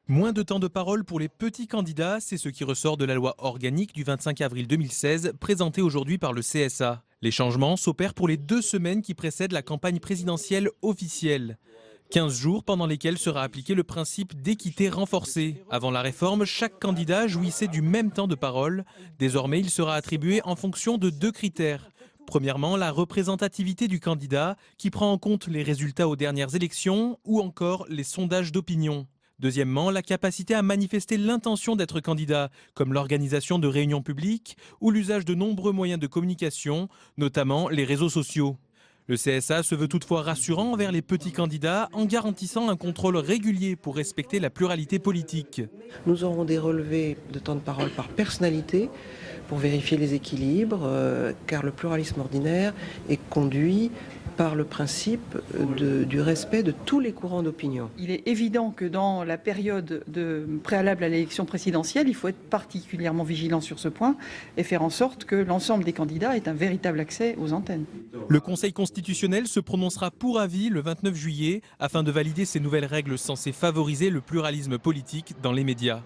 Moins de temps de parole pour les petits candidats, c'est ce qui ressort de la loi organique du 25 avril 2016, présentée aujourd'hui par le CSA. Les changements s'opèrent pour les 2 semaines qui précèdent la campagne présidentielle officielle. 15 jours pendant lesquels sera appliqué le principe d'équité renforcée. Avant la réforme, chaque candidat jouissait du même temps de parole. Désormais, il sera attribué en fonction de 2 critères. Premièrement, la représentativité du candidat, qui prend en compte les résultats aux dernières élections ou encore les sondages d'opinion. Deuxièmement, la capacité à manifester l'intention d'être candidat, comme l'organisation de réunions publiques ou l'usage de nombreux moyens de communication, notamment les réseaux sociaux. Le CSA se veut toutefois rassurant envers les petits candidats en garantissant un contrôle régulier pour respecter la pluralité politique. Nous aurons des relevés de temps de parole par personnalité pour vérifier les équilibres, car le pluralisme ordinaire est conduit par le principe du respect de tous les courants d'opinion. Il est évident que dans la période préalable à l'élection présidentielle, il faut être particulièrement vigilant sur ce point et faire en sorte que l'ensemble des candidats aient un véritable accès aux antennes. Le Conseil constitutionnel se prononcera pour avis le 29 juillet afin de valider ces nouvelles règles censées favoriser le pluralisme politique dans les médias.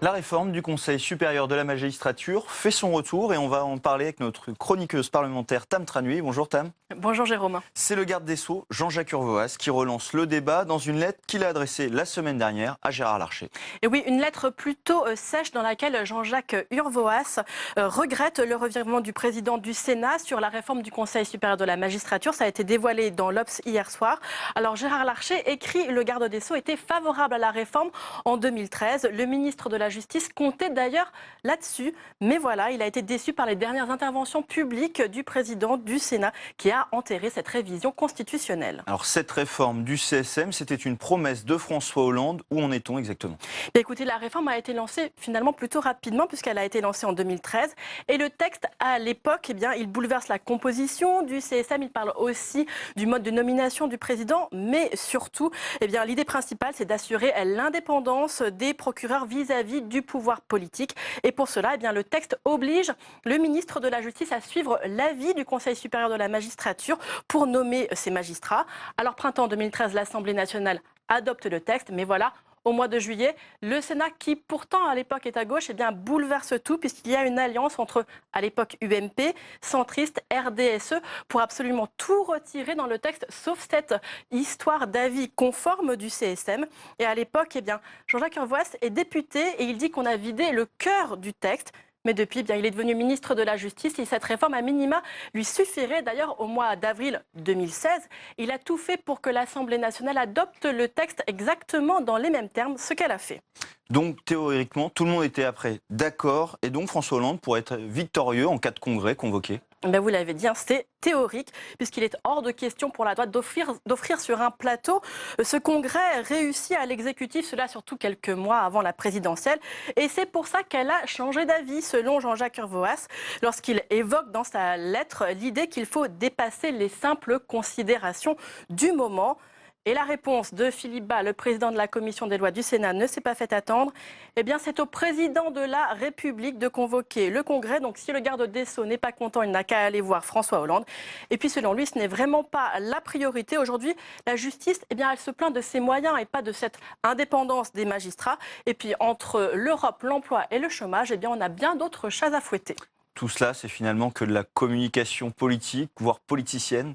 La réforme du Conseil supérieur de la magistrature fait son retour et on va en parler avec notre chroniqueuse parlementaire Tam Tranhuy. Bonjour Tam. Bonjour Jérôme. C'est le garde des Sceaux, Jean-Jacques Urvoas, qui relance le débat dans une lettre qu'il a adressée la semaine dernière à Gérard Larcher. Et oui, une lettre plutôt sèche dans laquelle Jean-Jacques Urvoas regrette le revirement du président du Sénat sur la réforme du Conseil supérieur de la magistrature. Ça a été dévoilé dans l'Obs hier soir. Alors Gérard Larcher écrit « Le garde des Sceaux était favorable à la réforme en 2013. Le ministre de la Justice comptait d'ailleurs là-dessus. Mais voilà, il a été déçu par les dernières interventions publiques du président du Sénat qui a enterré cette révision constitutionnelle. » Alors cette réforme du CSM, c'était une promesse de François Hollande. Où en est-on exactement ? Écoutez, la réforme a été lancée finalement plutôt rapidement puisqu'elle a été lancée en 2013. Et le texte, à l'époque, eh bien, il bouleverse la composition du CSM. Il parle aussi du mode de nomination du président. Mais surtout, eh bien, l'idée principale, c'est d'assurer l'indépendance des procureurs vis-à-vis du pouvoir politique. Et pour cela, eh bien, le texte oblige le ministre de la Justice à suivre l'avis du Conseil supérieur de la magistrature pour nommer ces magistrats. Alors, printemps 2013, l'Assemblée nationale adopte le texte, mais voilà, au mois de juillet, le Sénat, qui pourtant à l'époque est à gauche, eh bien, bouleverse tout puisqu'il y a une alliance entre, à l'époque, UMP, centristes, RDSE, pour absolument tout retirer dans le texte, sauf cette histoire d'avis conforme du CSM. Et à l'époque, eh bien, Jean-Jacques Urvoas est député et il dit qu'on a vidé le cœur du texte. Mais depuis, bien, il est devenu ministre de la Justice et cette réforme, à minima, lui suffirait. D'ailleurs, au mois d'avril 2016, il a tout fait pour que l'Assemblée nationale adopte le texte exactement dans les mêmes termes, ce qu'elle a fait. Donc, théoriquement, tout le monde était après d'accord et donc François Hollande pourrait être victorieux en cas de congrès convoqué. Ben vous l'avez dit, hein, c'était théorique, puisqu'il est hors de question pour la droite d'offrir sur un plateau ce congrès réussi à l'exécutif, cela surtout quelques mois avant la présidentielle. Et c'est pour ça qu'elle a changé d'avis, selon Jean-Jacques Urvoas, lorsqu'il évoque dans sa lettre l'idée qu'il faut dépasser les simples considérations du moment. Et la réponse de Philippe Bas, le président de la commission des lois du Sénat, ne s'est pas fait attendre. Eh bien, c'est au président de la République de convoquer le Congrès. Donc, si le garde des Sceaux n'est pas content, il n'a qu'à aller voir François Hollande. Et puis, selon lui, ce n'est vraiment pas la priorité. Aujourd'hui, la justice, eh bien, elle se plaint de ses moyens et pas de cette indépendance des magistrats. Et puis, entre l'Europe, l'emploi et le chômage, eh bien, on a bien d'autres chats à fouetter. Tout cela, c'est finalement que de la communication politique, voire politicienne.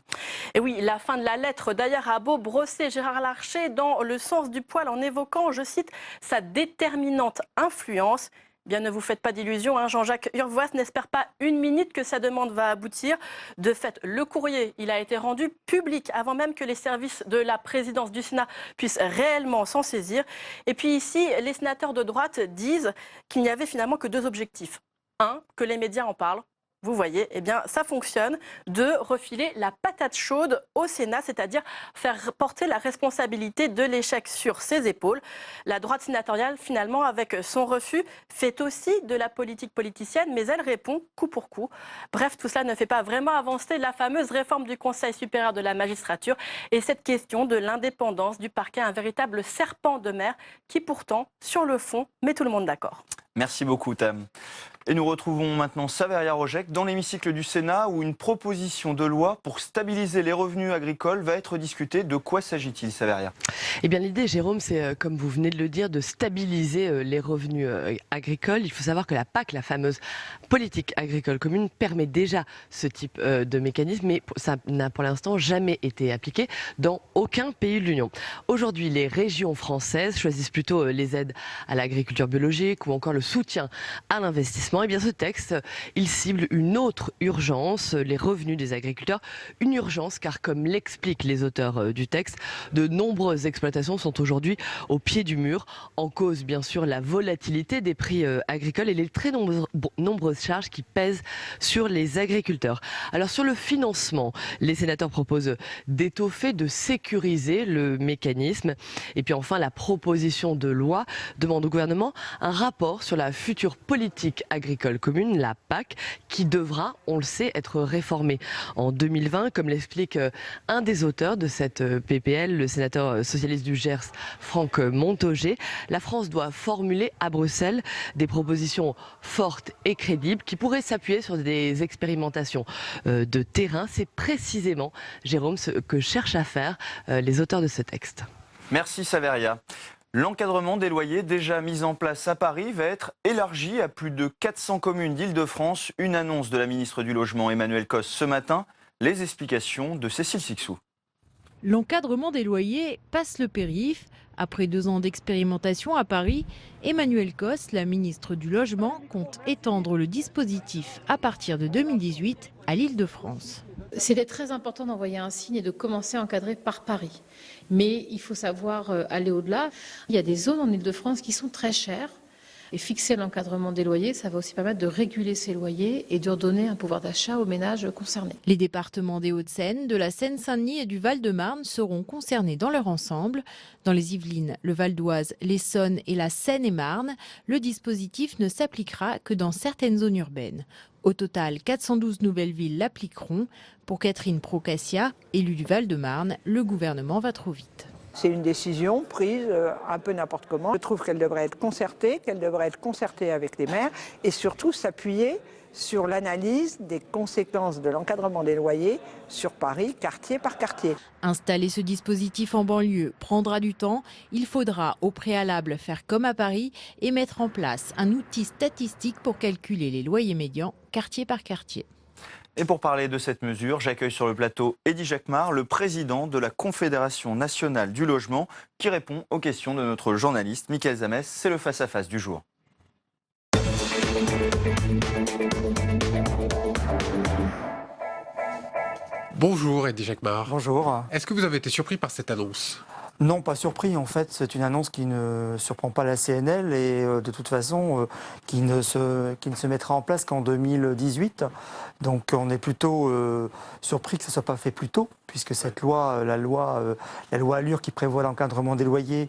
Et oui, la fin de la lettre, d'ailleurs, a beau brosser Gérard Larcher dans le sens du poil en évoquant, je cite, sa déterminante influence. Bien, ne vous faites pas d'illusions, hein, Jean-Jacques Urvoas n'espère pas une minute que sa demande va aboutir. De fait, le courrier, il a été rendu public avant même que les services de la présidence du Sénat puissent réellement s'en saisir. Et puis ici, les sénateurs de droite disent qu'il n'y avait finalement que deux objectifs. Un, que les médias en parlent. Vous voyez, eh bien, ça fonctionne. Deux, refiler la patate chaude au Sénat, c'est-à-dire faire porter la responsabilité de l'échec sur ses épaules. La droite sénatoriale, finalement, avec son refus, fait aussi de la politique politicienne, mais elle répond coup pour coup. Bref, tout cela ne fait pas vraiment avancer la fameuse réforme du Conseil supérieur de la magistrature et cette question de l'indépendance du parquet, un véritable serpent de mer qui pourtant, sur le fond, met tout le monde d'accord. Merci beaucoup, Tam. Et nous retrouvons maintenant Saveria Rojek dans l'hémicycle du Sénat où une proposition de loi pour stabiliser les revenus agricoles va être discutée. De quoi s'agit-il, Saveria ? Eh bien, l'idée, Jérôme, c'est, comme vous venez de le dire, de stabiliser les revenus agricoles. Il faut savoir que la PAC, la fameuse politique agricole commune, permet déjà ce type de mécanisme, mais ça n'a pour l'instant jamais été appliqué dans aucun pays de l'Union. Aujourd'hui, les régions françaises choisissent plutôt les aides à l'agriculture biologique ou encore le soutien à l'investissement financement. Et bien ce texte, il cible une autre urgence, les revenus des agriculteurs. Une urgence car comme l'expliquent les auteurs du texte, de nombreuses exploitations sont aujourd'hui au pied du mur. En cause bien sûr la volatilité des prix agricoles et les très nombreuses charges qui pèsent sur les agriculteurs. Alors sur le financement, les sénateurs proposent d'étoffer, de sécuriser le mécanisme. Et puis enfin, la proposition de loi demande au gouvernement un rapport sur la future politique agricole commune, la PAC, qui devra, on le sait, être réformée en 2020, comme l'explique un des auteurs de cette PPL, le sénateur socialiste du Gers, Franck Montaugé. La France doit formuler à Bruxelles des propositions fortes et crédibles qui pourraient s'appuyer sur des expérimentations de terrain. C'est précisément, Jérôme, ce que cherchent à faire les auteurs de ce texte. Merci Saveria. L'encadrement des loyers déjà mis en place à Paris va être élargi à plus de 400 communes d'Île-de-France. Une annonce de la ministre du Logement Emmanuelle Cos ce matin. Les explications de Cécile Sixou. L'encadrement des loyers passe le périph'. Après 2 ans d'expérimentation à Paris, Emmanuelle Cos, la ministre du Logement, compte étendre le dispositif à partir de 2018 à l'Île-de-France. C'était très important d'envoyer un signe et de commencer à encadrer par Paris. Mais il faut savoir aller au-delà. Il y a des zones en Île-de-France qui sont très chères. Et fixer l'encadrement des loyers, ça va aussi permettre de réguler ces loyers et de redonner un pouvoir d'achat aux ménages concernés. Les départements des Hauts-de-Seine, de la Seine-Saint-Denis et du Val-de-Marne seront concernés dans leur ensemble. Dans les Yvelines, le Val d'Oise, l'Essonne et la Seine-et-Marne, le dispositif ne s'appliquera que dans certaines zones urbaines. Au total, 412 nouvelles villes l'appliqueront. Pour Catherine Procassia, élue du Val-de-Marne, le gouvernement va trop vite. C'est une décision prise un peu n'importe comment. Je trouve qu'elle devrait être concertée avec les maires et surtout s'appuyer sur l'analyse des conséquences de l'encadrement des loyers sur Paris, quartier par quartier. Installer ce dispositif en banlieue prendra du temps. Il faudra au préalable faire comme à Paris et mettre en place un outil statistique pour calculer les loyers médians quartier par quartier. Et pour parler de cette mesure, j'accueille sur le plateau Eddy Jacquemart, le président de la Confédération nationale du logement, qui répond aux questions de notre journaliste Mickaël Zamès. C'est le face-à-face du jour. Bonjour Eddy Jacquemart. Bonjour. Est-ce que vous avez été surpris par cette annonce ? Non, pas surpris. En fait, c'est une annonce qui ne surprend pas la CNL et de toute façon qui ne se mettra en place qu'en 2018. Donc on est plutôt surpris que ça ne soit pas fait plus tôt, puisque cette loi, la loi Allure qui prévoit l'encadrement des loyers,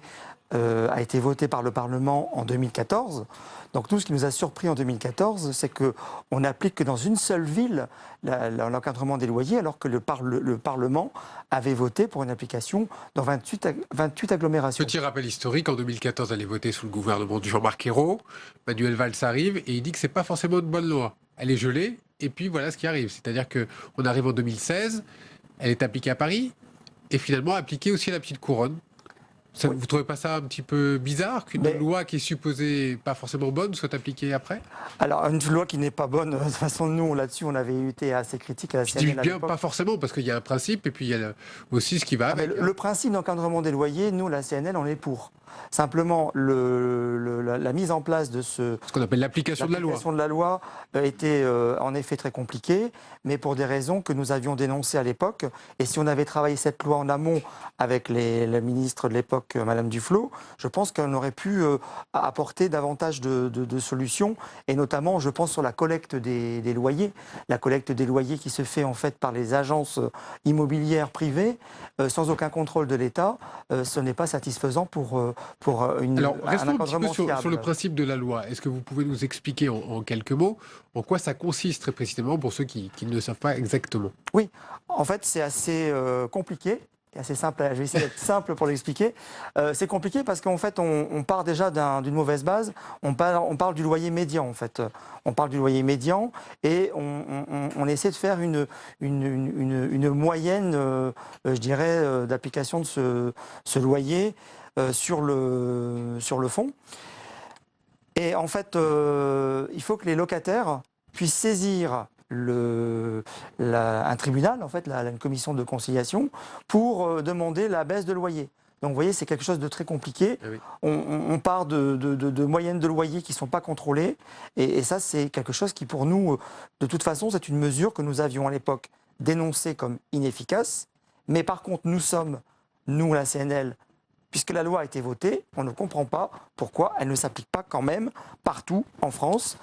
a été votée par le Parlement en 2014. Donc nous, ce qui nous a surpris en 2014, c'est qu'on n'applique que dans une seule ville l'encadrement des loyers, alors que le Parlement avait voté pour une application dans 28 agglomérations. Petit rappel historique, en 2014, elle est votée sous le gouvernement de Jean-Marc Ayrault. Manuel Valls arrive et il dit que ce n'est pas forcément une bonne loi. Elle est gelée et puis voilà ce qui arrive. C'est-à-dire qu'on arrive en 2016, elle est appliquée à Paris et finalement appliquée aussi à la petite couronne. Vous ne trouvez pas ça un petit peu bizarre qu'une loi qui est supposée pas forcément bonne soit appliquée après ? Alors, une loi qui n'est pas bonne, de toute façon, nous, là-dessus, on avait été assez critiques à la CNL. Je dis bien pas forcément, parce qu'il y a un principe et puis il y a aussi ce qui va avec. Le principe d'encadrement des loyers, nous, la CNL, on est pour. Simplement, la mise en place de ce qu'on appelle l'application de la loi. L'application de la loi était en effet très compliquée, mais pour des raisons que nous avions dénoncées à l'époque. Et si on avait travaillé cette loi en amont avec la ministre de l'époque, Madame Duflot, je pense qu'on aurait pu apporter davantage de solutions, et notamment, je pense, sur la collecte des loyers. La collecte des loyers qui se fait en fait par les agences immobilières privées, sans aucun contrôle de l'État, ce n'est pas satisfaisant pour Alors, restons un un petit peu fiable. sur le principe de la loi. Est-ce que vous pouvez nous expliquer en quelques mots en quoi ça consiste très précisément pour ceux qui ne savent pas exactement ? Oui, en fait, c'est assez compliqué. C'est assez simple, je vais essayer d'être simple pour l'expliquer. C'est compliqué parce qu'en fait, on part déjà d'une mauvaise base. On parle du loyer médian, en fait. On parle du loyer médian et on essaie de faire une moyenne, je dirais, d'application de ce loyer sur le fond. Et en fait, il faut que les locataires puissent saisir un tribunal, en fait, une commission de conciliation, pour demander la baisse de loyer. Donc vous voyez, c'est quelque chose de très compliqué. Eh oui. On part de moyennes de loyer qui ne sont pas contrôlées. Et ça, c'est quelque chose qui, pour nous, de toute façon, c'est une mesure que nous avions à l'époque dénoncée comme inefficace. Mais par contre, nous, la CNL, puisque la loi a été votée, on ne comprend pas pourquoi elle ne s'applique pas quand même partout en France,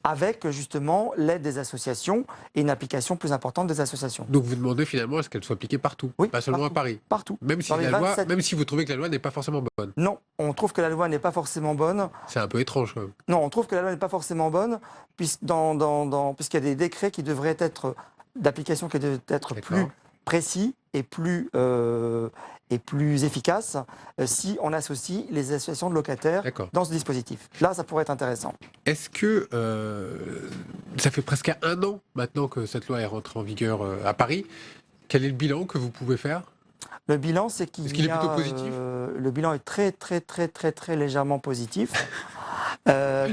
avec justement l'aide des associations et une application plus importante des associations. Donc vous demandez finalement à ce qu'elle soit appliquée partout, pas seulement à Paris. Partout. Même si, Dans les 27 même si vous trouvez que la loi n'est pas forcément bonne. Non, on trouve que la loi n'est pas forcément bonne. C'est un peu étrange quand même. Non, on trouve que la loi n'est pas forcément bonne, puisqu'il y a des décrets qui devraient être d'application qui devraient être plus précis et plus efficaces si on associe les associations de locataires dans ce dispositif. Là, ça pourrait être intéressant. Est-ce que ça fait presque 1 an maintenant que cette loi est rentrée en vigueur à Paris? Quel est le bilan que vous pouvez faire? Le bilan, c'est qu'il est plutôt positif? Le bilan est très légèrement positif.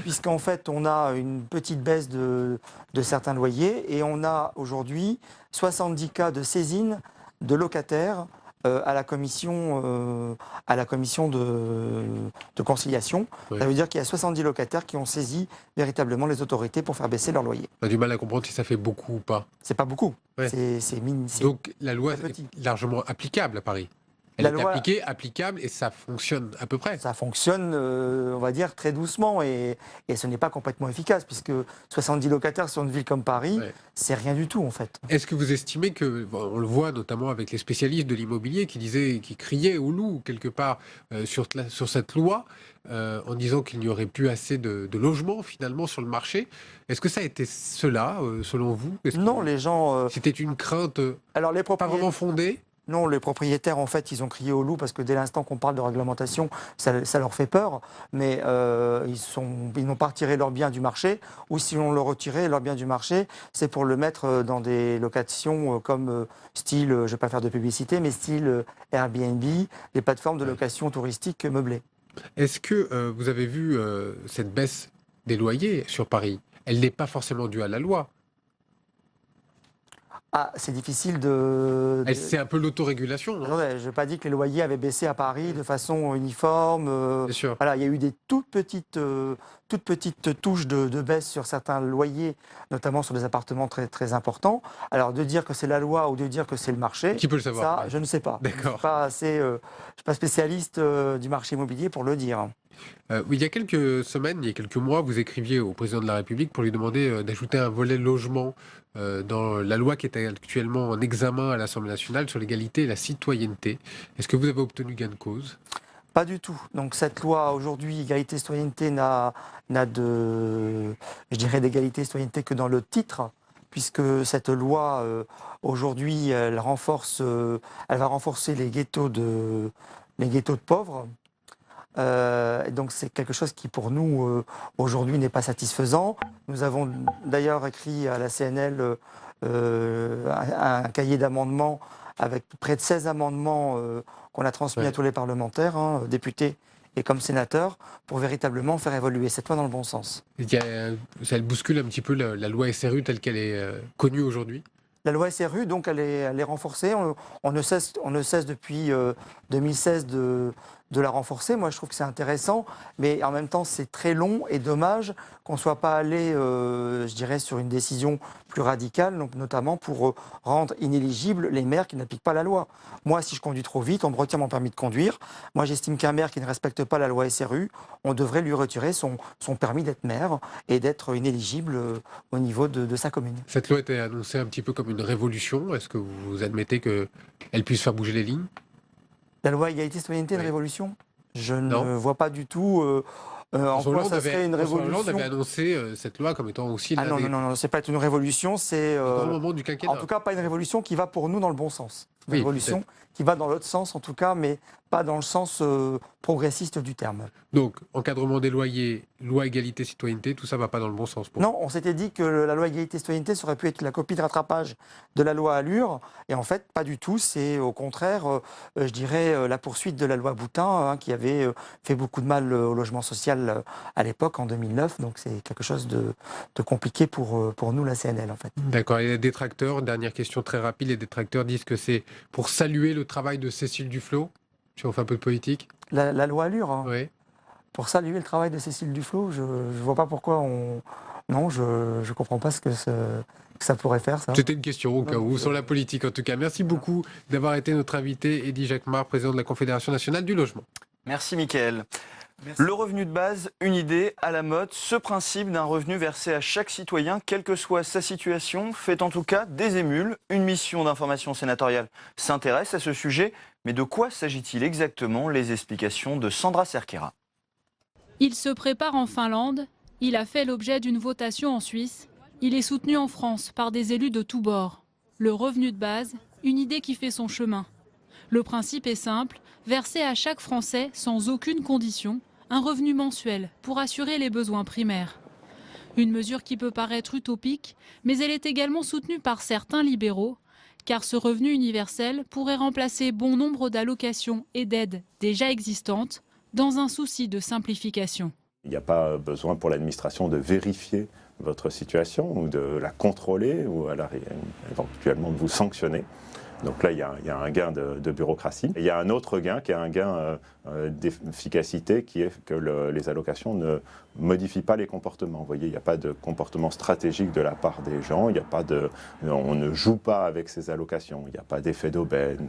Puisqu'en fait, on a une petite baisse de certains loyers et on a aujourd'hui 70 cas de saisine de locataires à la commission de conciliation. Oui. Ça veut dire qu'il y a 70 locataires qui ont saisi véritablement les autorités pour faire baisser leur loyer. On a du mal à comprendre si ça fait beaucoup ou pas. C'est pas beaucoup. Ouais. C'est Donc la loi est largement applicable à Paris. Elle est appliquée, applicable et ça fonctionne à peu près. Ça fonctionne, on va dire, très doucement et ce n'est pas complètement efficace puisque 70 locataires sur une ville comme Paris, c'est rien du tout en fait. Est-ce que vous estimez que, on le voit notamment avec les spécialistes de l'immobilier qui criaient au loup quelque part sur cette loi en disant qu'il n'y aurait plus assez de logements finalement sur le marché. Est-ce que ça a été cela selon vous? Non, les gens... C'était une crainte alors, pas vraiment fondée? Non, les propriétaires, en fait, ils ont crié au loup parce que dès l'instant qu'on parle de réglementation, ça leur fait peur. Mais ils n'ont pas retiré leurs biens du marché. Ou si on le retirait, leurs biens du marché, c'est pour le mettre dans des locations comme style, je ne vais pas faire de publicité, mais style Airbnb, les plateformes de location touristique meublées. Est-ce que vous avez vu cette baisse des loyers sur Paris? Elle n'est pas forcément due à la loi. Ah, c'est difficile C'est un peu l'autorégulation, non? Je n'ai pas dit que les loyers avaient baissé à Paris de façon uniforme. Bien sûr. Voilà, il y a eu des toutes petites touches de baisse sur certains loyers, notamment sur des appartements très importants. Alors, de dire que c'est la loi ou de dire que c'est le marché, qui peut le savoir? Ça, je ne sais pas. D'accord. Je ne suis pas spécialiste du marché immobilier pour le dire. Oui, il y a quelques semaines, il y a quelques mois, vous écriviez au président de la République pour lui demander d'ajouter un volet logement dans la loi qui est actuellement en examen à l'Assemblée nationale sur l'égalité et la citoyenneté. Est-ce que vous avez obtenu gain de cause? Pas du tout. Donc cette loi aujourd'hui, égalité et citoyenneté, n'a d'égalité et citoyenneté que dans le titre, puisque cette loi aujourd'hui, elle va renforcer les ghettos de pauvres. Donc c'est quelque chose qui pour nous aujourd'hui n'est pas satisfaisant. Nous avons d'ailleurs écrit à la CNL un cahier d'amendements avec près de 16 amendements qu'on a transmis à tous les parlementaires, députés et comme sénateurs, pour véritablement faire évoluer cette loi dans le bon sens. Ça bouscule un petit peu la loi SRU telle qu'elle est connue aujourd'hui? La loi SRU, donc, elle est renforcée. On ne cesse depuis 2016 de la renforcer. Moi, je trouve que c'est intéressant, mais en même temps, c'est très long et dommage qu'on ne soit pas allé, je dirais, sur une décision plus radicale, donc, notamment pour rendre inéligibles les maires qui n'appliquent pas la loi. Moi, si je conduis trop vite, on me retire mon permis de conduire. Moi, j'estime qu'un maire qui ne respecte pas la loi SRU, on devrait lui retirer son permis d'être maire et d'être inéligible au niveau de sa commune. Cette loi était annoncée un petit peu comme une révolution. Est-ce que vous admettez qu'elle puisse faire bouger les lignes? La loi égalité citoyenneté, une révolution? Je ne vois pas du tout en quoi ça serait une révolution. Hollande avait annoncé cette loi comme étant aussi... Non, c'est pas une révolution, c'est... au moment du quinquennat. En tout cas, pas une révolution qui va pour nous dans le bon sens. Une révolution qui va dans l'autre sens, en tout cas, mais pas dans le sens progressiste du terme. Donc, encadrement des loyers, loi égalité citoyenneté, tout ça ne va pas dans le bon sens pour Non, on s'était dit que la loi égalité citoyenneté ça aurait pu être la copie de rattrapage de la loi Allure, et en fait, pas du tout. C'est au contraire, je dirais, la poursuite de la loi Boutin, qui avait fait beaucoup de mal au logement social à l'époque, en 2009. Donc, c'est quelque chose de compliqué pour nous, la CNL, en fait. D'accord. Et les détracteurs, dernière question très rapide, les détracteurs disent que c'est pour saluer le travail de Cécile Duflot Tu en fais un peu de politique? La loi Allure. Hein. Oui. Pour saluer le travail de Cécile Duflot, je ne vois pas pourquoi on... Non, je ne comprends pas ce que ça pourrait faire, ça. C'était une question au cas où, sur la politique en tout cas. Merci beaucoup d'avoir été notre invité, Eddy Jacquemart, président de la Confédération nationale du logement. Merci Mickaël. Le revenu de base, une idée à la mode. Ce principe d'un revenu versé à chaque citoyen, quelle que soit sa situation, fait en tout cas des émules. Une mission d'information sénatoriale s'intéresse à ce sujet. Mais de quoi s'agit-il exactement? Les explications de Sandra Cerquera. Il se prépare en Finlande. Il a fait l'objet d'une votation en Suisse. Il est soutenu en France par des élus de tous bords. Le revenu de base, une idée qui fait son chemin. Le principe est simple, verser à chaque Français, sans aucune condition, un revenu mensuel pour assurer les besoins primaires. Une mesure qui peut paraître utopique, mais elle est également soutenue par certains libéraux, car ce revenu universel pourrait remplacer bon nombre d'allocations et d'aides déjà existantes, dans un souci de simplification. Il n'y a pas besoin pour l'administration de vérifier votre situation ou de la contrôler ou alors éventuellement de vous sanctionner. Donc là, il y a un gain de bureaucratie. Et il y a un autre gain qui est un gain d'efficacité qui est que les allocations ne modifient pas les comportements. Vous voyez, il n'y a pas de comportement stratégique de la part des gens, on ne joue pas avec ces allocations, il n'y a pas d'effet d'aubaine,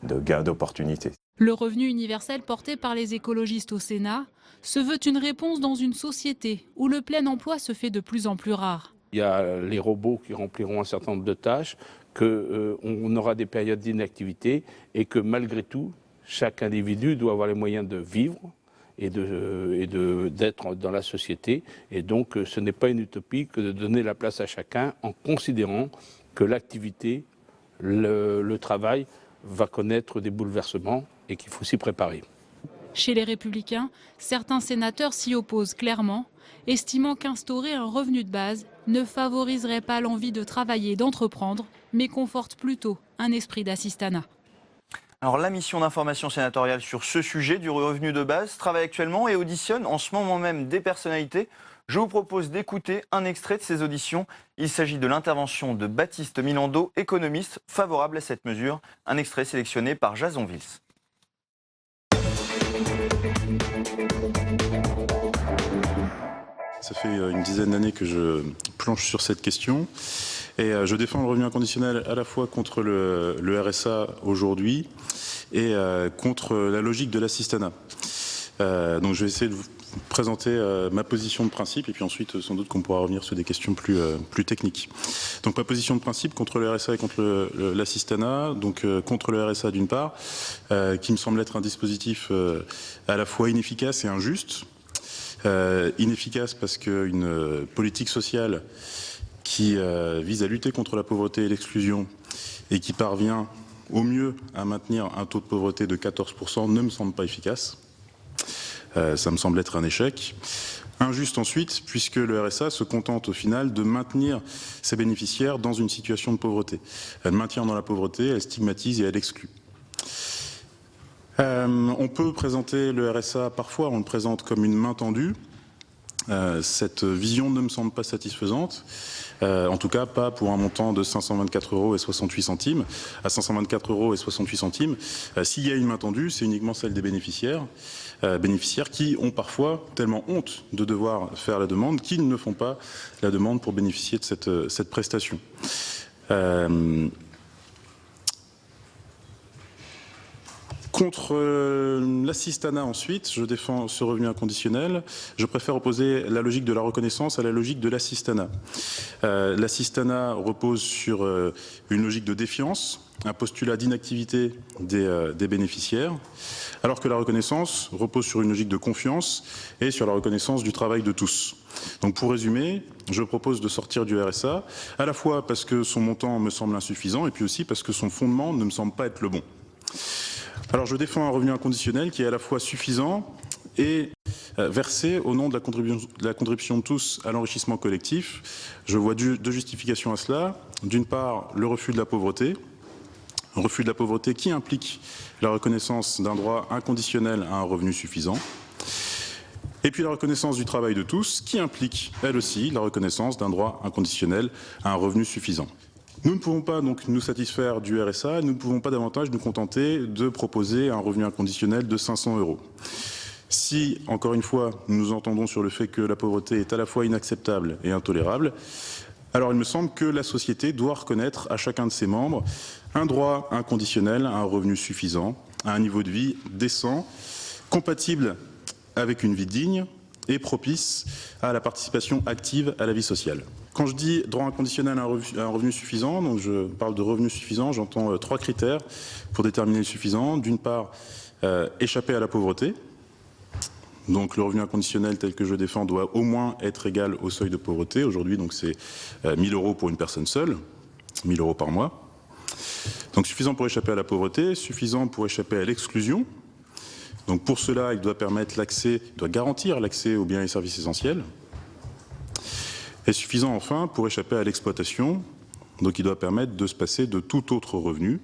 de gain d'opportunité. Le revenu universel porté par les écologistes au Sénat se veut une réponse dans une société où le plein emploi se fait de plus en plus rare. Il y a les robots qui rempliront un certain nombre de tâches, qu'on aura des périodes d'inactivité et que malgré tout, chaque individu doit avoir les moyens de vivre et d'être dans la société. Et donc ce n'est pas une utopie que de donner la place à chacun en considérant que l'activité, le travail va connaître des bouleversements et qu'il faut s'y préparer. Chez les Républicains, certains sénateurs s'y opposent clairement, estimant qu'instaurer un revenu de base ne favoriserait pas l'envie de travailler et d'entreprendre, mais conforte plutôt un esprit d'assistanat. Alors la mission d'information sénatoriale sur ce sujet du revenu de base travaille actuellement et auditionne en ce moment même des personnalités. Je vous propose d'écouter un extrait de ces auditions. Il s'agit de l'intervention de Baptiste Milando, économiste favorable à cette mesure. Un extrait sélectionné par Jason Vils. Ça fait une dizaine d'années que je planche sur cette question et je défends le revenu inconditionnel à la fois contre le RSA aujourd'hui et contre la logique de l'assistanat. Donc je vais essayer de vous présenter ma position de principe et puis ensuite sans doute qu'on pourra revenir sur des questions plus techniques. Donc ma position de principe contre le RSA et contre l'assistanat, donc contre le RSA d'une part, qui me semble être un dispositif à la fois inefficace et injuste. Inefficace parce qu'une politique sociale qui vise à lutter contre la pauvreté et l'exclusion et qui parvient au mieux à maintenir un taux de pauvreté de 14% ne me semble pas efficace. Ça me semble être un échec. Injuste ensuite, puisque le RSA se contente au final de maintenir ses bénéficiaires dans une situation de pauvreté. Elle maintient dans la pauvreté, elle stigmatise et elle exclut. On peut présenter le RSA, parfois on le présente comme une main tendue. Cette vision ne me semble pas satisfaisante, en tout cas pas pour un montant de 524,68 €. À 524,68 €, s'il y a une main tendue, c'est uniquement celle des bénéficiaires qui ont parfois tellement honte de devoir faire la demande qu'ils ne font pas la demande pour bénéficier de cette prestation. Contre l'assistanat ensuite, je défends ce revenu inconditionnel. Je préfère opposer la logique de la reconnaissance à la logique de l'assistanat. L'assistanat repose sur une logique de défiance, un postulat d'inactivité des bénéficiaires, alors que la reconnaissance repose sur une logique de confiance et sur la reconnaissance du travail de tous. Donc pour résumer, je propose de sortir du RSA, à la fois parce que son montant me semble insuffisant et puis aussi parce que son fondement ne me semble pas être le bon. Alors je défends un revenu inconditionnel qui est à la fois suffisant et versé au nom de la contribution de tous à l'enrichissement collectif. Je vois deux justifications à cela. D'une part, le refus de la pauvreté. Un refus de la pauvreté qui implique la reconnaissance d'un droit inconditionnel à un revenu suffisant. Et puis la reconnaissance du travail de tous qui implique, elle aussi, la reconnaissance d'un droit inconditionnel à un revenu suffisant. Nous ne pouvons pas donc nous satisfaire du RSA, nous ne pouvons pas davantage nous contenter de proposer un revenu inconditionnel de 500 €. Si, encore une fois, nous entendons sur le fait que la pauvreté est à la fois inacceptable et intolérable, alors il me semble que la société doit reconnaître à chacun de ses membres un droit inconditionnel à un revenu suffisant, à un niveau de vie décent, compatible avec une vie digne et propice à la participation active à la vie sociale. Quand je dis droit inconditionnel à un revenu suffisant, donc je parle de revenu suffisant, j'entends 3 critères pour déterminer le suffisant. D'une part, échapper à la pauvreté. Donc le revenu inconditionnel tel que je défends doit au moins être égal au seuil de pauvreté. Aujourd'hui, donc c'est 1 000 € pour une personne seule, 1 000 € par mois. Donc suffisant pour échapper à la pauvreté, suffisant pour échapper à l'exclusion. Donc pour cela, il doit permettre l'accès, il doit garantir l'accès aux biens et services essentiels. Et suffisant enfin pour échapper à l'exploitation. Donc il doit permettre de se passer de tout autre revenu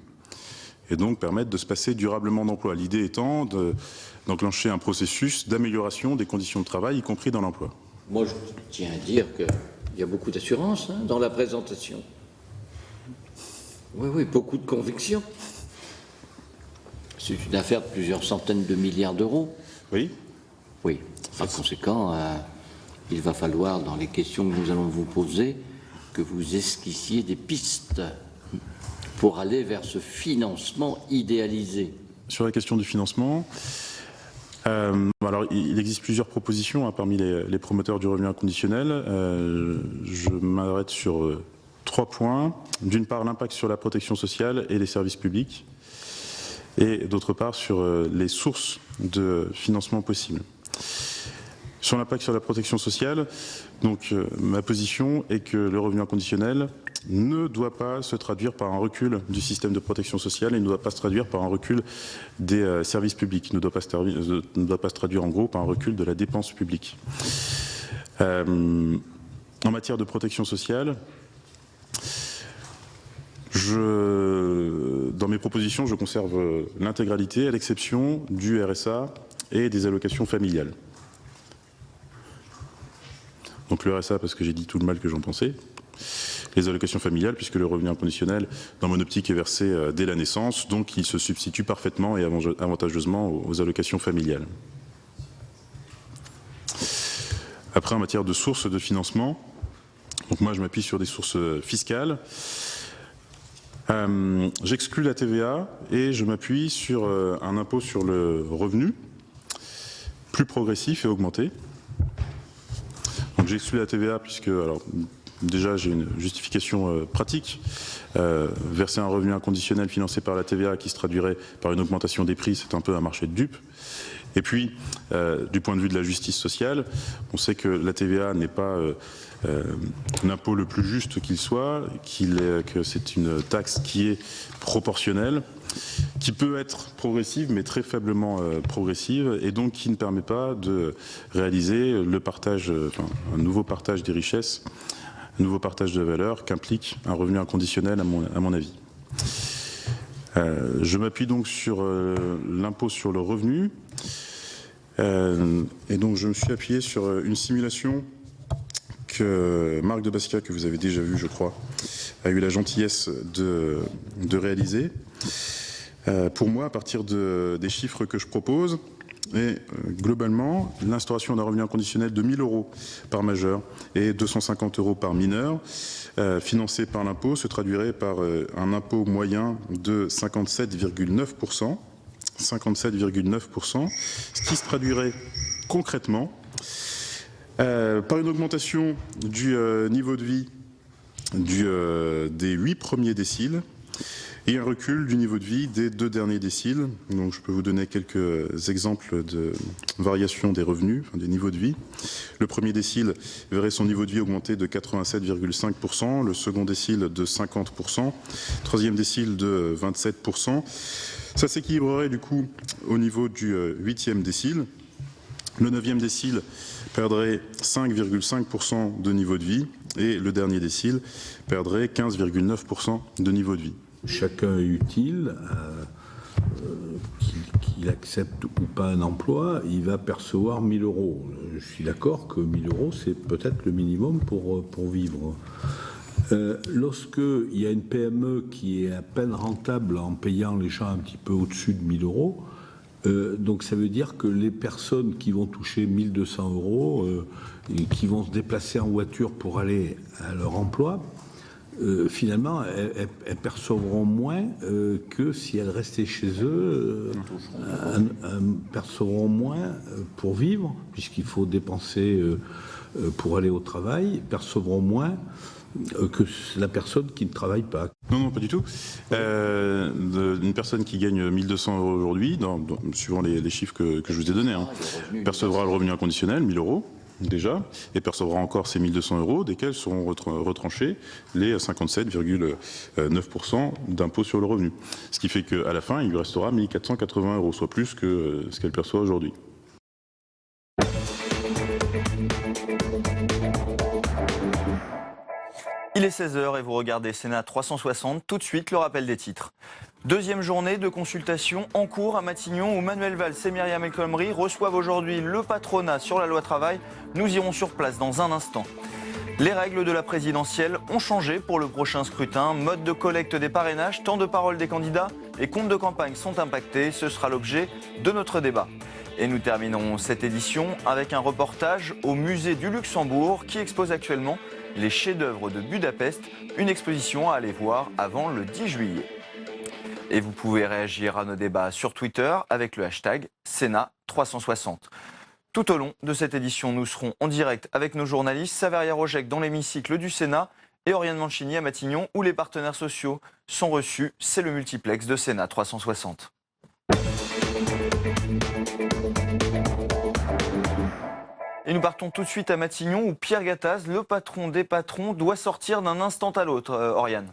et donc permettre de se passer durablement d'emploi. L'idée étant d'enclencher un processus d'amélioration des conditions de travail, y compris dans l'emploi. Moi, je tiens à dire qu'il y a beaucoup d'assurance dans la présentation. Oui, beaucoup de conviction. C'est une affaire de plusieurs centaines de milliards d'euros. Oui. Oui. Par conséquent, il va falloir, dans les questions que nous allons vous poser, que vous esquissiez des pistes pour aller vers ce financement idéalisé. Sur la question du financement, alors il existe plusieurs propositions parmi les promoteurs du revenu inconditionnel. Je m'arrête sur 3 points. D'une part, l'impact sur la protection sociale et les services publics. Et d'autre part, sur les sources de financement possibles. Sur l'impact sur la protection sociale, donc ma position est que le revenu inconditionnel ne doit pas se traduire par un recul du système de protection sociale et ne doit pas se traduire par un recul des services publics, ne doit pas se traduire en gros par un recul de la dépense publique. En matière de protection sociale, dans mes propositions, je conserve l'intégralité à l'exception du RSA et des allocations familiales. Donc le RSA parce que j'ai dit tout le mal que j'en pensais. Les allocations familiales, puisque le revenu inconditionnel, dans mon optique, est versé dès la naissance, donc il se substitue parfaitement et avantageusement aux allocations familiales. Après, en matière de sources de financement, donc moi je m'appuie sur des sources fiscales. J'exclus la TVA et je m'appuie sur un impôt sur le revenu plus progressif et augmenté. Donc j'exclus la TVA puisque, alors, déjà j'ai une justification pratique. Verser un revenu inconditionnel financé par la TVA qui se traduirait par une augmentation des prix, c'est un peu un marché de dupes. Et puis, du point de vue de la justice sociale, on sait que la TVA n'est pas l'impôt le plus juste qu'il soit, que c'est une taxe qui est proportionnelle, qui peut être progressive, mais très faiblement progressive, et donc qui ne permet pas de réaliser le partage, un nouveau partage des richesses, un nouveau partage de valeur qu'implique un revenu inconditionnel, à mon avis. Je m'appuie donc sur l'impôt sur le revenu, et donc je me suis appuyé sur une simulation que Marc de Basquiat, que vous avez déjà vu, je crois, a eu la gentillesse de réaliser. Pour moi, à partir des chiffres que je propose, et globalement, l'instauration d'un revenu inconditionnel de 1 000 € par majeur et 250 € par mineur, financé par l'impôt, se traduirait par un impôt moyen de 57,9%. 57,9%, ce qui se traduirait concrètement par une augmentation du niveau de vie des 8 premiers déciles et un recul du niveau de vie des 2 derniers déciles. Donc je peux vous donner quelques exemples de variation des revenus, des niveaux de vie. Le premier décile verrait son niveau de vie augmenter de 87,5%, le second décile de 50%, troisième décile de 27%. Ça s'équilibrerait du coup au niveau du 8e décile. Le 9e décile perdrait 5,5% de niveau de vie et le dernier décile perdrait 15,9% de niveau de vie. Chacun est utile, qu'il accepte ou pas un emploi, il va percevoir 1 000 €. Je suis d'accord que 1 000 €, c'est peut-être le minimum pour vivre. Lorsqu'il y a une PME qui est à peine rentable en payant les gens un petit peu au-dessus de 1 000 euros, donc ça veut dire que les personnes qui vont toucher 1 200 euros et qui vont se déplacer en voiture pour aller à leur emploi, finalement, elles percevront moins que si elles restaient chez eux, percevront moins pour vivre, puisqu'il faut dépenser pour aller au travail, percevront moins que la personne qui ne travaille pas. Non, pas du tout. Une personne qui gagne 1 200 euros aujourd'hui, suivant les chiffres que je vous ai donnés, percevra le revenu inconditionnel, 1 000 euros déjà, et percevra encore ces 1 200 euros, desquels seront retranchés les 57,9% d'impôt sur le revenu. Ce qui fait qu'à la fin, il lui restera 1 480 euros, soit plus que ce qu'elle perçoit aujourd'hui. Il est 16h et vous regardez Sénat 360. Tout de suite, le rappel des titres. Deuxième journée de consultation en cours à Matignon où Manuel Valls et Myriam El Khomri reçoivent aujourd'hui le patronat sur la loi travail. Nous irons sur place dans un instant. Les règles de la présidentielle ont changé pour le prochain scrutin. Mode de collecte des parrainages, temps de parole des candidats et comptes de campagne sont impactés. Ce sera l'objet de notre débat. Et nous terminerons cette édition avec un reportage au musée du Luxembourg qui expose actuellement les chefs-d'œuvre de Budapest, une exposition à aller voir avant le 10 juillet. Et vous pouvez réagir à nos débats sur Twitter avec le hashtag Sénat360. Tout au long de cette édition, nous serons en direct avec nos journalistes, Saveria Rojek dans l'hémicycle du Sénat et Oriane Mancini à Matignon où les partenaires sociaux sont reçus. C'est le multiplex de Sénat 360. Et nous partons tout de suite à Matignon où Pierre Gattaz, le patron des patrons, doit sortir d'un instant à l'autre. Oriane.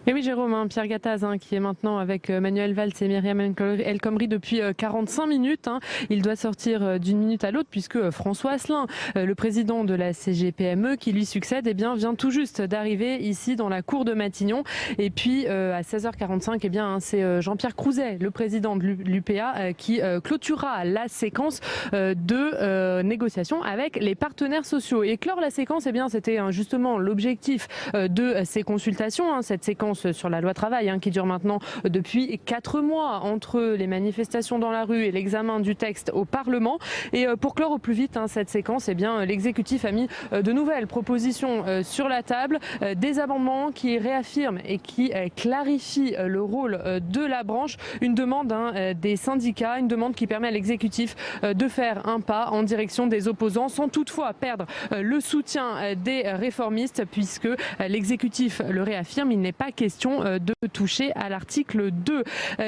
Et oui, Jérôme, Pierre Gattaz, qui est maintenant avec Manuel Valls et Myriam El Khomri depuis 45 minutes. Il doit sortir d'une minute à l'autre puisque François Asselin, le président de la CGPME qui lui succède, vient tout juste d'arriver ici dans la cour de Matignon. Et puis à 16h45, c'est Jean-Pierre Crouzet, le président de l'UPA, qui clôturera la séquence de négociations avec les partenaires sociaux. Et clore la séquence, c'était justement l'objectif de ces consultations, cette séquence sur la loi travail qui dure maintenant depuis 4 mois entre les manifestations dans la rue et l'examen du texte au Parlement. Et pour clore au plus vite cette séquence, l'exécutif a mis de nouvelles propositions sur la table, des amendements qui réaffirment et qui clarifient le rôle de la branche, une demande des syndicats, une demande qui permet à l'exécutif de faire un pas en direction des opposants sans toutefois perdre le soutien des réformistes puisque l'exécutif le réaffirme, il n'est pas question de toucher à l'article 2.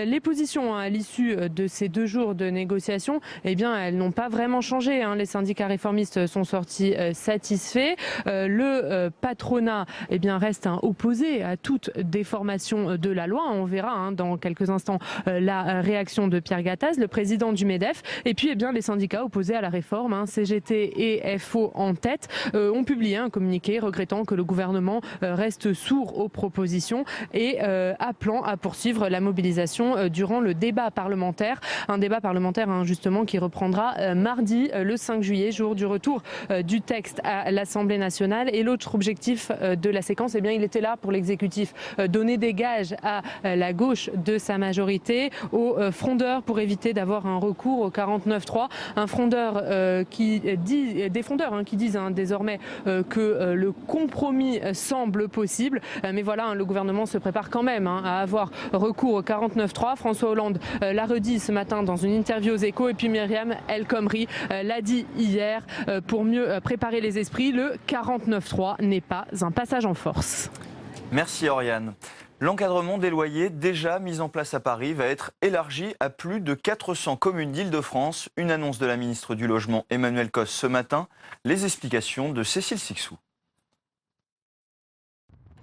Les positions à l'issue de ces 2 jours de négociations, elles n'ont pas vraiment changé. Les syndicats réformistes sont sortis satisfaits. Le patronat reste opposé à toute déformation de la loi. On verra dans quelques instants la réaction de Pierre Gattaz, le président du MEDEF. Et puis les syndicats opposés à la réforme, CGT et FO en tête, ont publié un communiqué regrettant que le gouvernement reste sourd aux propositions et appelant à poursuivre la mobilisation durant le débat parlementaire. Un débat parlementaire justement qui reprendra mardi le 5 juillet, jour du retour du texte à l'Assemblée nationale. Et l'autre objectif de la séquence, il était là pour l'exécutif, donner des gages à la gauche de sa majorité, aux frondeurs pour éviter d'avoir un recours au 49.3. Un frondeur des frondeurs qui disent désormais que le compromis semble possible. Mais voilà, le gouvernement se prépare quand même à avoir recours au 49.3. François Hollande l'a redit ce matin dans une interview aux Échos et puis Myriam El Khomri l'a dit hier pour mieux préparer les esprits. Le 49.3 n'est pas un passage en force. Merci Oriane. L'encadrement des loyers déjà mis en place à Paris va être élargi à plus de 400 communes d'Île-de-France. Une annonce de la ministre du Logement Emmanuelle Cos ce matin. Les explications de Cécile Sixou.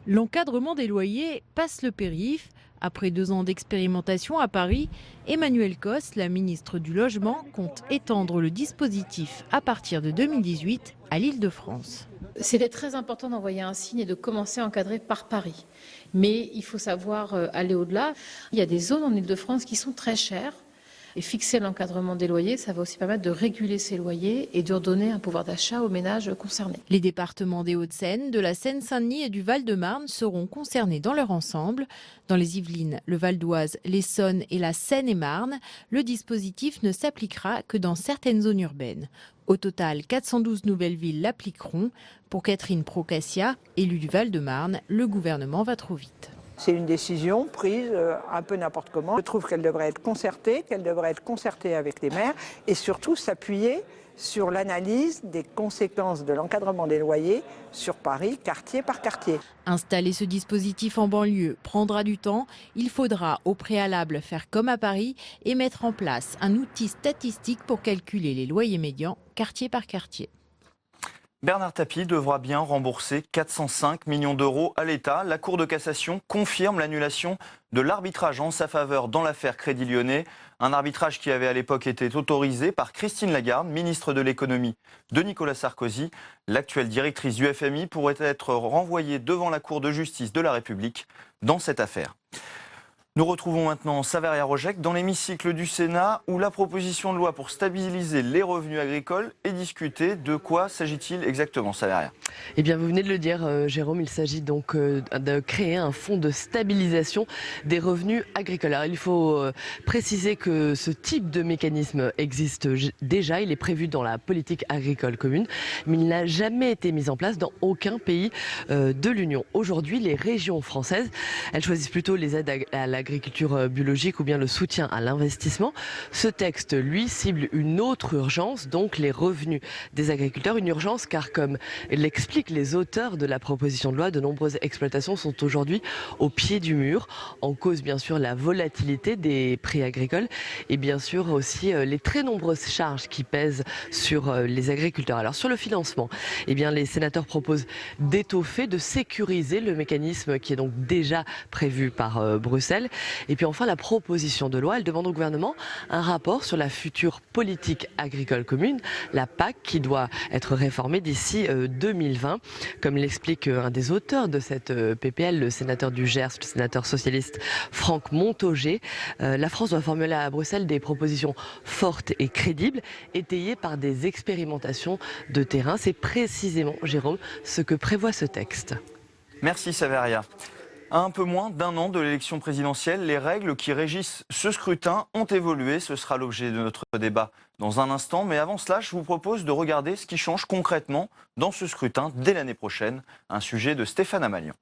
L'encadrement des loyers passe le périph'. Après 2 ans d'expérimentation à Paris, Emmanuelle Cos, la ministre du Logement, compte étendre le dispositif à partir de 2018 à l'Île-de-France. C'était très important d'envoyer un signe et de commencer à encadrer par Paris. Mais il faut savoir aller au-delà. Il y a des zones en Île-de-France qui sont très chères. Et fixer l'encadrement des loyers, ça va aussi permettre de réguler ces loyers et de redonner un pouvoir d'achat aux ménages concernés. Les départements des Hauts-de-Seine, de la Seine-Saint-Denis et du Val-de-Marne seront concernés dans leur ensemble. Dans les Yvelines, le Val d'Oise, l'Essonne et la Seine-et-Marne, le dispositif ne s'appliquera que dans certaines zones urbaines. Au total, 412 nouvelles villes l'appliqueront. Pour Catherine Procassia, élue du Val-de-Marne, le gouvernement va trop vite. C'est une décision prise un peu n'importe comment. Je trouve qu'elle devrait être concertée avec les maires et surtout s'appuyer sur l'analyse des conséquences de l'encadrement des loyers sur Paris, quartier par quartier. Installer ce dispositif en banlieue prendra du temps. Il faudra au préalable faire comme à Paris et mettre en place un outil statistique pour calculer les loyers médians quartier par quartier. Bernard Tapie devra bien rembourser 405 millions d'euros à l'État. La Cour de cassation confirme l'annulation de l'arbitrage en sa faveur dans l'affaire Crédit Lyonnais. Un arbitrage qui avait à l'époque été autorisé par Christine Lagarde, ministre de l'économie de Nicolas Sarkozy. L'actuelle directrice du FMI pourrait être renvoyée devant la Cour de justice de la République dans cette affaire. Nous retrouvons maintenant Saveria Rojek dans l'hémicycle du Sénat où la proposition de loi pour stabiliser les revenus agricoles est discutée. De quoi s'agit-il exactement, Saveria ? Eh bien, vous venez de le dire, Jérôme, il s'agit donc de créer un fonds de stabilisation des revenus agricoles. Alors, il faut préciser que ce type de mécanisme existe déjà, il est prévu dans la politique agricole commune, mais il n'a jamais été mis en place dans aucun pays de l'Union. Aujourd'hui, les régions françaises, elles choisissent plutôt les aides à l'agriculture biologique ou bien le soutien à l'investissement. Ce texte, lui, cible une autre urgence, donc les revenus des agriculteurs. Une urgence car, comme l'expliquent les auteurs de la proposition de loi, de nombreuses exploitations sont aujourd'hui au pied du mur. En cause, bien sûr, la volatilité des prix agricoles et bien sûr aussi les très nombreuses charges qui pèsent sur les agriculteurs. Alors sur le financement, eh bien, les sénateurs proposent d'étoffer, de sécuriser le mécanisme qui est donc déjà prévu par Bruxelles. Et puis enfin, la proposition de loi, elle demande au gouvernement un rapport sur la future politique agricole commune, la PAC, qui doit être réformée d'ici 2020. Comme l'explique un des auteurs de cette PPL, le sénateur du Gers, le sénateur socialiste Franck Montaugé, la France doit formuler à Bruxelles des propositions fortes et crédibles, étayées par des expérimentations de terrain. C'est précisément, Jérôme, ce que prévoit ce texte. Merci Saveria. À un peu moins d'un an de l'élection présidentielle, les règles qui régissent ce scrutin ont évolué. Ce sera l'objet de notre débat dans un instant. Mais avant cela, je vous propose de regarder ce qui change concrètement dans ce scrutin dès l'année prochaine. Un sujet de Stéphane Amalian.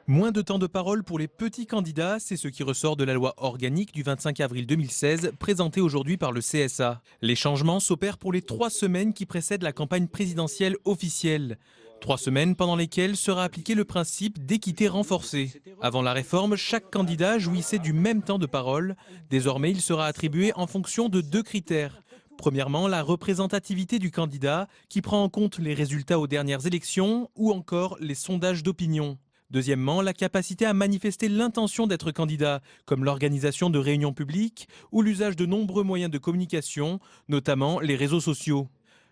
Moins de temps de parole pour les petits candidats, c'est ce qui ressort de la loi organique du 25 avril 2016, présentée aujourd'hui par le CSA. Les changements s'opèrent pour les 3 semaines qui précèdent la campagne présidentielle officielle. 3 semaines pendant lesquelles sera appliqué le principe d'équité renforcée. Avant la réforme, chaque candidat jouissait du même temps de parole. Désormais, il sera attribué en fonction de 2 critères. Premièrement, la représentativité du candidat, qui prend en compte les résultats aux dernières élections ou encore les sondages d'opinion. Deuxièmement, la capacité à manifester l'intention d'être candidat, comme l'organisation de réunions publiques ou l'usage de nombreux moyens de communication, notamment les réseaux sociaux.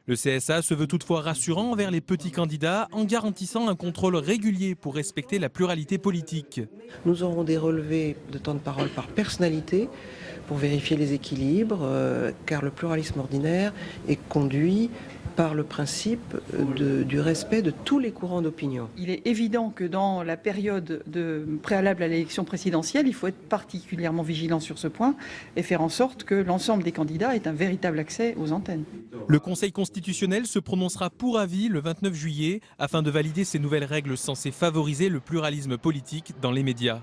Le CSA se veut toutefois rassurant envers les petits candidats en garantissant un contrôle régulier pour respecter la pluralité politique. Nous aurons des relevés de temps de parole par personnalité pour vérifier les équilibres, car le pluralisme ordinaire est conduit par le principe du respect de tous les courants d'opinion. Il est évident que dans la période préalable à l'élection présidentielle, il faut être particulièrement vigilant sur ce point et faire en sorte que l'ensemble des candidats aient un véritable accès aux antennes. Le Conseil constitutionnel se prononcera pour avis le 29 juillet afin de valider ces nouvelles règles censées favoriser le pluralisme politique dans les médias.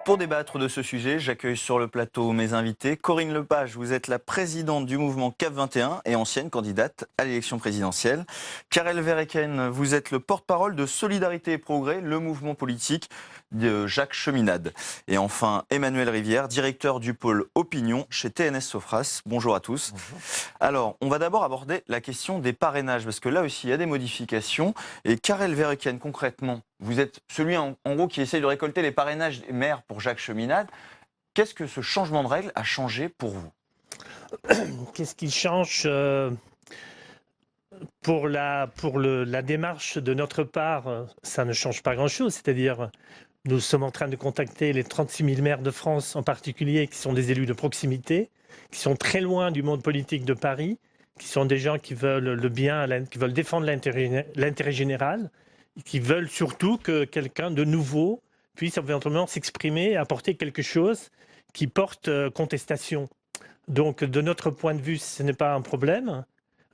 Pour débattre de ce sujet, j'accueille sur le plateau mes invités. Corinne Lepage, vous êtes la présidente du mouvement CAP 21 et ancienne candidate à l'élection présidentielle. Karel Verheken, vous êtes le porte-parole de Solidarité et Progrès, le mouvement politique de Jacques Cheminade. Et enfin, Emmanuel Rivière, directeur du pôle Opinion chez TNS Sofras. Bonjour à tous. Bonjour. Alors, on va d'abord aborder la question des parrainages, parce que là aussi, il y a des modifications. Et Karel Verheken, concrètement, vous êtes celui en gros qui essaye de récolter les parrainages des maires pour Jacques Cheminade. Qu'est-ce que ce changement de règle a changé pour vous ? Qu'est-ce qui change pour la démarche de notre part, ça ne change pas grand-chose. C'est-à-dire, nous sommes en train de contacter les 36 000 maires de France en particulier, qui sont des élus de proximité, qui sont très loin du monde politique de Paris, qui sont des gens qui veulent le bien, qui veulent défendre l'intérêt général, qui veulent surtout que quelqu'un de nouveau puisse éventuellement s'exprimer et apporter quelque chose qui porte contestation. Donc, de notre point de vue, ce n'est pas un problème.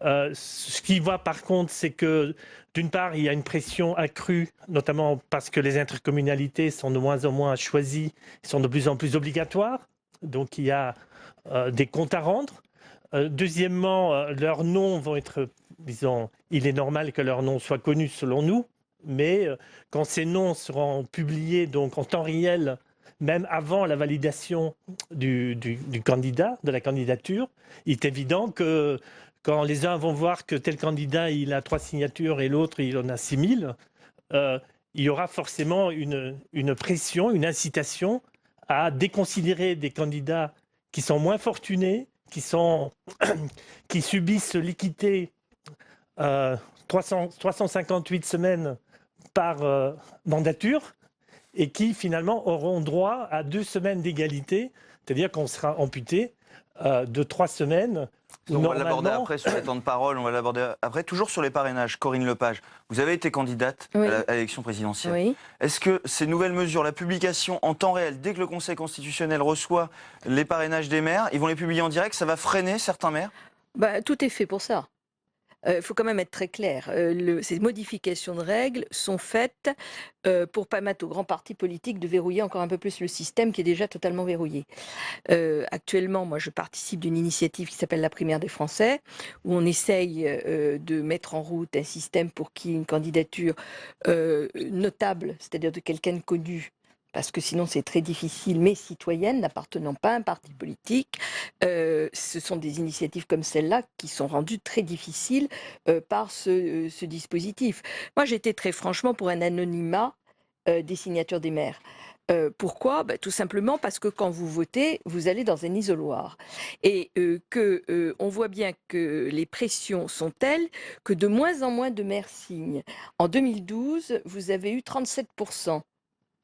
Ce qui va par contre, c'est que d'une part, il y a une pression accrue, notamment parce que les intercommunalités sont de moins en moins choisies, sont de plus en plus obligatoires. Donc, il y a des comptes à rendre. Deuxièmement, leurs noms vont être, disons, il est normal que leurs noms soient connus selon nous, mais quand ces noms seront publiés donc en temps réel, même avant la validation du candidat, de la candidature, il est évident que quand les uns vont voir que tel candidat il a 3 signatures et l'autre il en a 6 000, il y aura forcément une pression, une incitation à déconsidérer des candidats qui sont moins fortunés, qui subissent l'équité 358 semaines par mandature et qui finalement auront droit à 2 semaines d'égalité, c'est-à-dire qu'on sera amputé de 3 semaines. On va l'aborder après sur les temps de parole, on va l'aborder après. Toujours sur les parrainages, Corinne Lepage, vous avez été candidate à l'élection présidentielle. Oui. Est-ce que ces nouvelles mesures, la publication en temps réel, dès que le Conseil constitutionnel reçoit les parrainages des maires, ils vont les publier en direct, ça va freiner certains maires? Tout est fait pour ça. Il faut quand même être très clair. Ces modifications de règles sont faites pour permettre aux grands partis politiques de verrouiller encore un peu plus le système qui est déjà totalement verrouillé. Actuellement, moi, je participe d'une initiative qui s'appelle la Primaire des Français, où on essaye de mettre en route un système pour qu'il y ait une candidature notable, c'est-à-dire de quelqu'un de connu, parce que sinon c'est très difficile, mais citoyenne, n'appartenant pas à un parti politique. Ce sont des initiatives comme celle-là qui sont rendues très difficiles par ce dispositif. Moi, j'étais très franchement pour un anonymat des signatures des maires. Pourquoi ? Tout simplement parce que quand vous votez, vous allez dans un isoloir. Et on voit bien que les pressions sont telles que de moins en moins de maires signent. En 2012, vous avez eu 37%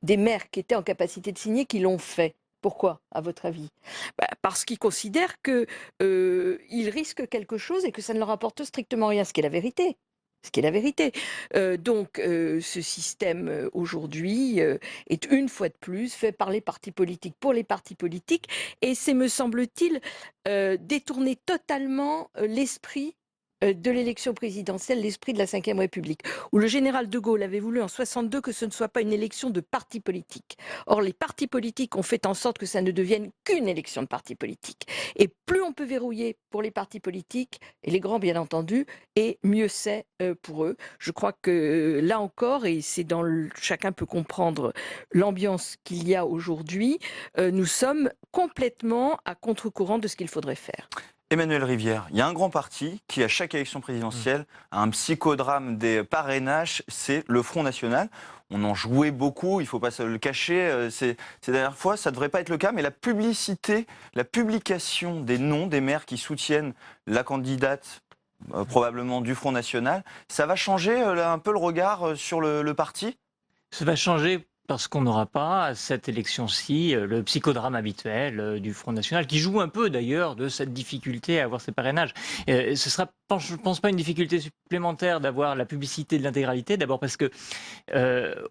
des maires qui étaient en capacité de signer qui l'ont fait. Pourquoi, à votre avis ? Parce qu'ils considèrent qu'ils risquent quelque chose et que ça ne leur apporte strictement rien, ce qui est la vérité. Donc, ce système aujourd'hui est une fois de plus fait par les partis politiques pour les partis politiques, et c'est, me semble-t-il, détourner totalement l'esprit de l'élection présidentielle, l'esprit de la Ve République, où le général de Gaulle avait voulu en 62 que ce ne soit pas une élection de partis politiques. Or, les partis politiques ont fait en sorte que ça ne devienne qu'une élection de partis politiques. Et plus on peut verrouiller pour les partis politiques, et les grands bien entendu, et mieux c'est pour eux. Je crois que là encore, et c'est chacun peut comprendre l'ambiance qu'il y a aujourd'hui, nous sommes complètement à contre-courant de ce qu'il faudrait faire. Emmanuel Rivière, il y a un grand parti qui, à chaque élection présidentielle, a un psychodrame des parrainages, c'est le Front National. On en jouait beaucoup, il ne faut pas se le cacher. Ces dernières fois, ça ne devrait pas être le cas, mais la publicité, la publication des noms des maires qui soutiennent la candidate, probablement du Front National, ça va changer un peu le regard sur le parti ? Ça va changer parce qu'on n'aura pas, à cette élection-ci, le psychodrame habituel du Front National, qui joue un peu d'ailleurs de cette difficulté à avoir ces parrainages. Ce sera, je ne pense pas, une difficulté supplémentaire d'avoir la publicité de l'intégralité, d'abord parce que